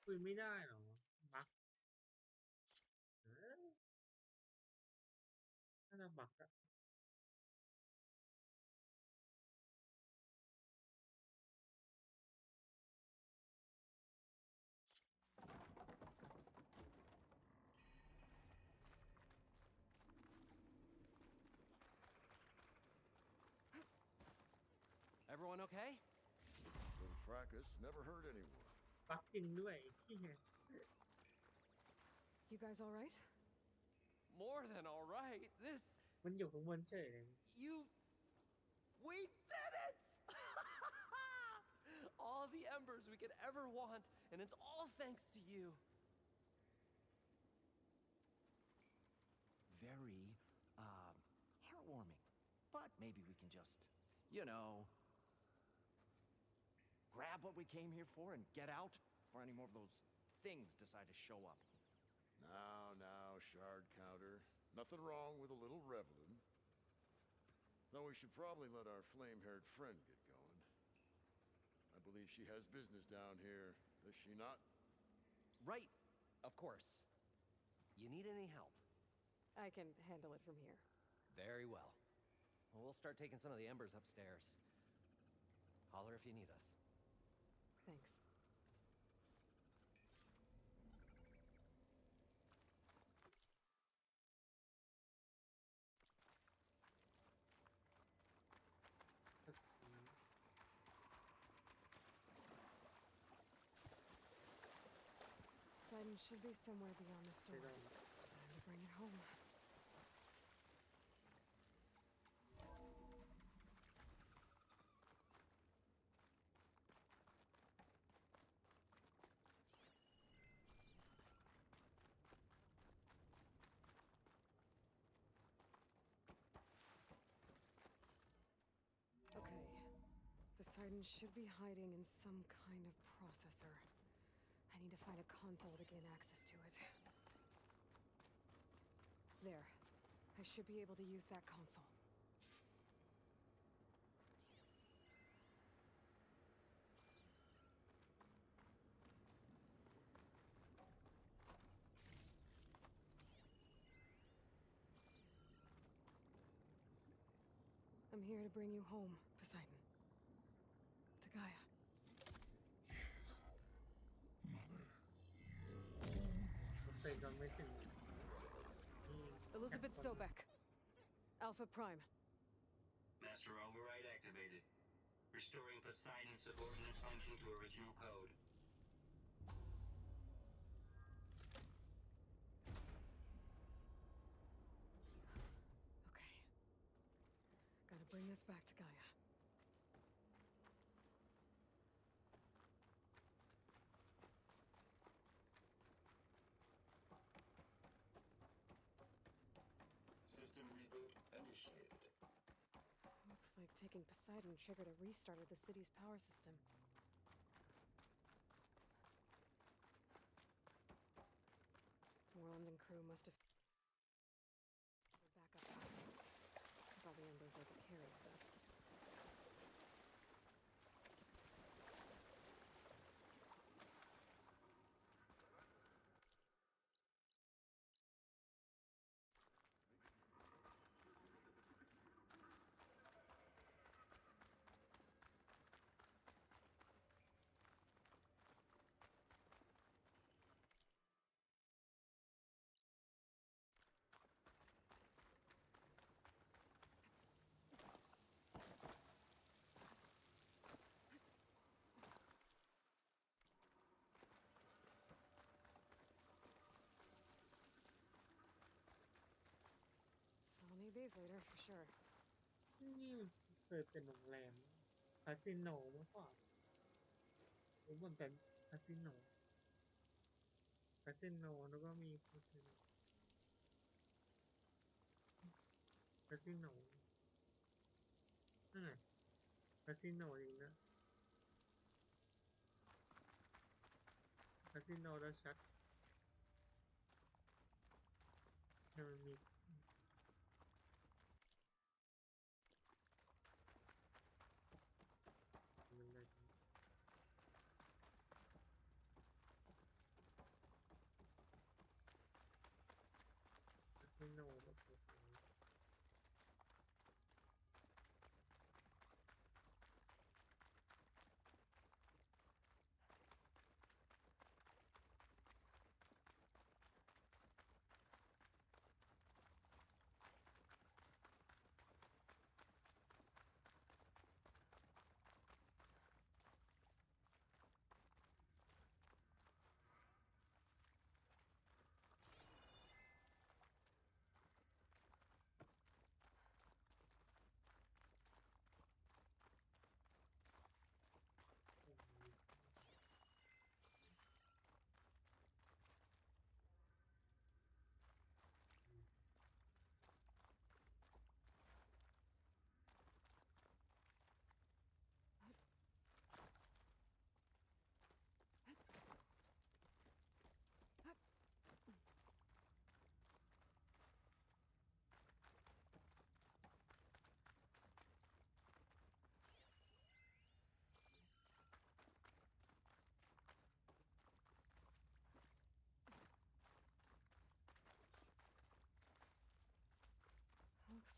คุยไม่ได้เหรอบั๊กถ้าเราบั๊กอะ Everyone okay? Little fracas never hurt anyone. บั๊กจริงด้วยที่ไง You guys all right? More than all right. This. มันอยู่ข้างบนเฉยเลย We did it! All the embers we could ever want, and it's all thanks to you. Very, heartwarming. But maybe we can just, you know, grab what we came here for and get out before any more of those things decide to show up. Now, shard counter. Nothing wrong with a little reveling. Though we should probably let our flame-haired friend get going. I believe she has business down here, does she not? Right, of course. You need any help? I can handle it from here. Very well. We'll start taking some of the embers upstairs. Holler if you need us. Thanks. Poseidon should be somewhere beyond the storm. Time to bring it home. Okay. Poseidon should be hiding in some kind of processor. I need to find a console to gain access to it. There. I should be able to use that console. I'm here to bring you home, Poseidon. To Gaia. Elizabeth Sobek. Alpha Prime. Master override activated. Restoring Poseidon's subordinate function to original code. Okay. Gotta bring this back to Gaia. System reboot initiated. Looks like taking Poseidon triggered a restart of the city's power system. Moreland and crew must have backup power. All the embers they could carry, but I'll need these later for sure. นี่เคยเป็นโรงแรมคาสิโนเมื่อก่อนรู้มันเป็นคาสิโนแล้วก็มีคาสิโนนั่นไงคาสิโนจริงนะคาสิโนแล้วชัดให้มันมีมันเลย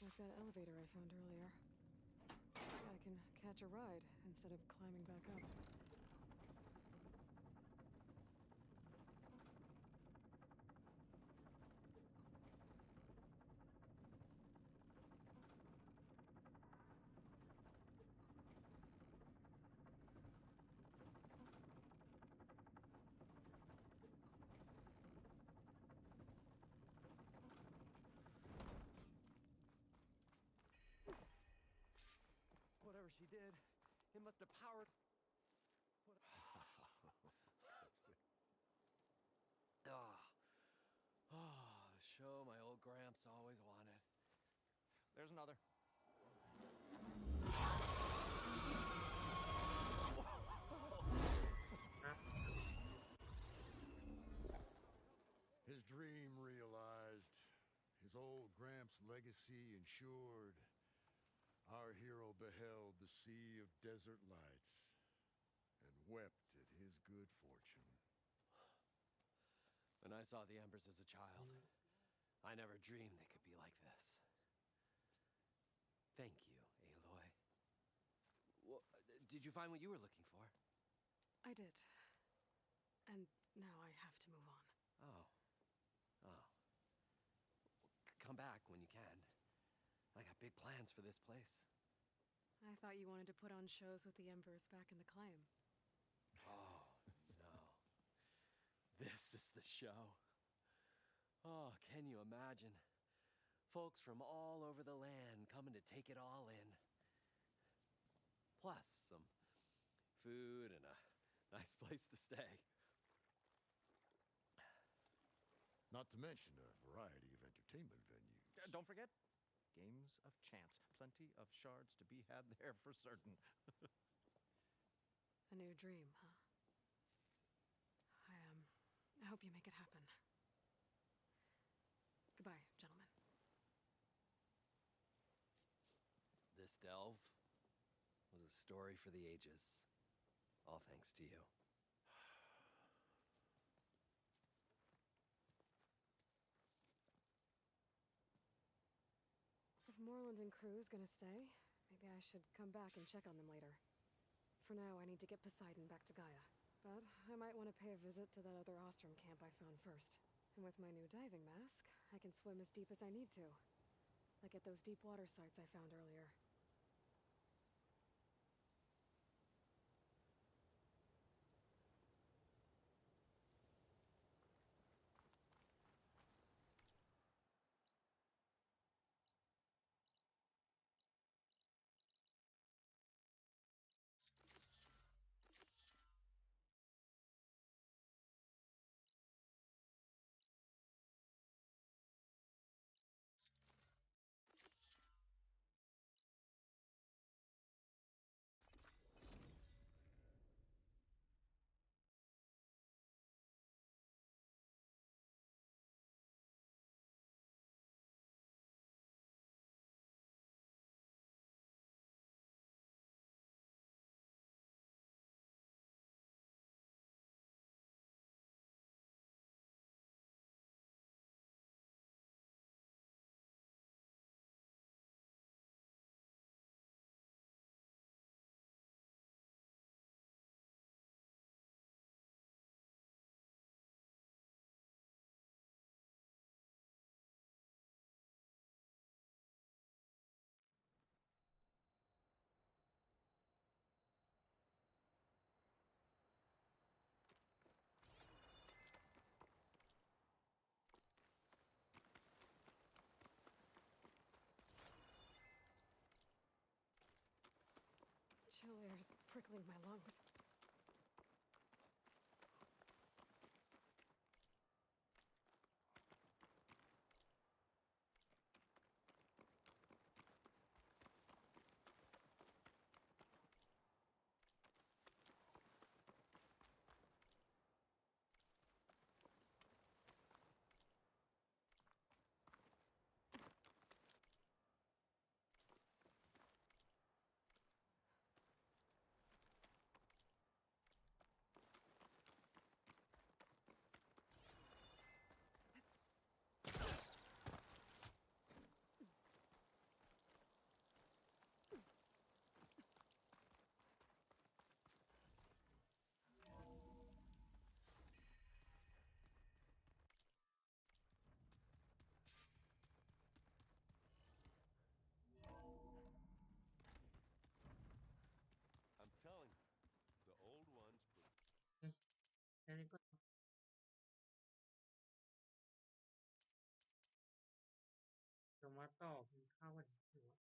like that elevator I found earlier. I can catch a ride instead of climbing back up. Whatever she did, it must have powered. The show my old Gramps always wanted. There's another. His dream realized, his old Gramps' legacy ensured. Our hero beheld the sea of desert lights and wept at his good fortune. When I saw the embers as a child, I never dreamed they could be like this. Thank you, Aloy. Well, did you find what you were looking for? I did. And now I have to move on. Oh. Come back when you can. I got big plans for this place. I thought you wanted to put on shows with the Embers back in the claim. Oh, no. This is the show. Oh, can you imagine? Folks from all over the land coming to take it all in. Plus some food and a nice place to stay. Not to mention a variety of entertainment venues. Don't forget, games of chance. Plenty of shards to be had there for certain. A new dream, huh? I hope you make it happen. Goodbye, gentlemen. This delve was a story for the ages. All thanks to you. If Moreland and crew's gonna stay, maybe I should come back and check on them later. For now, I need to get Poseidon back to Gaia. But I might want to pay a visit to that other Ostrom camp I found first. And with my new diving mask, I can swim as deep as I need to. Like at those deep water sites I found earlier. Chill air's prickling my lungs. ก่อนจะมาต่อกินข้าวกันหรือว่า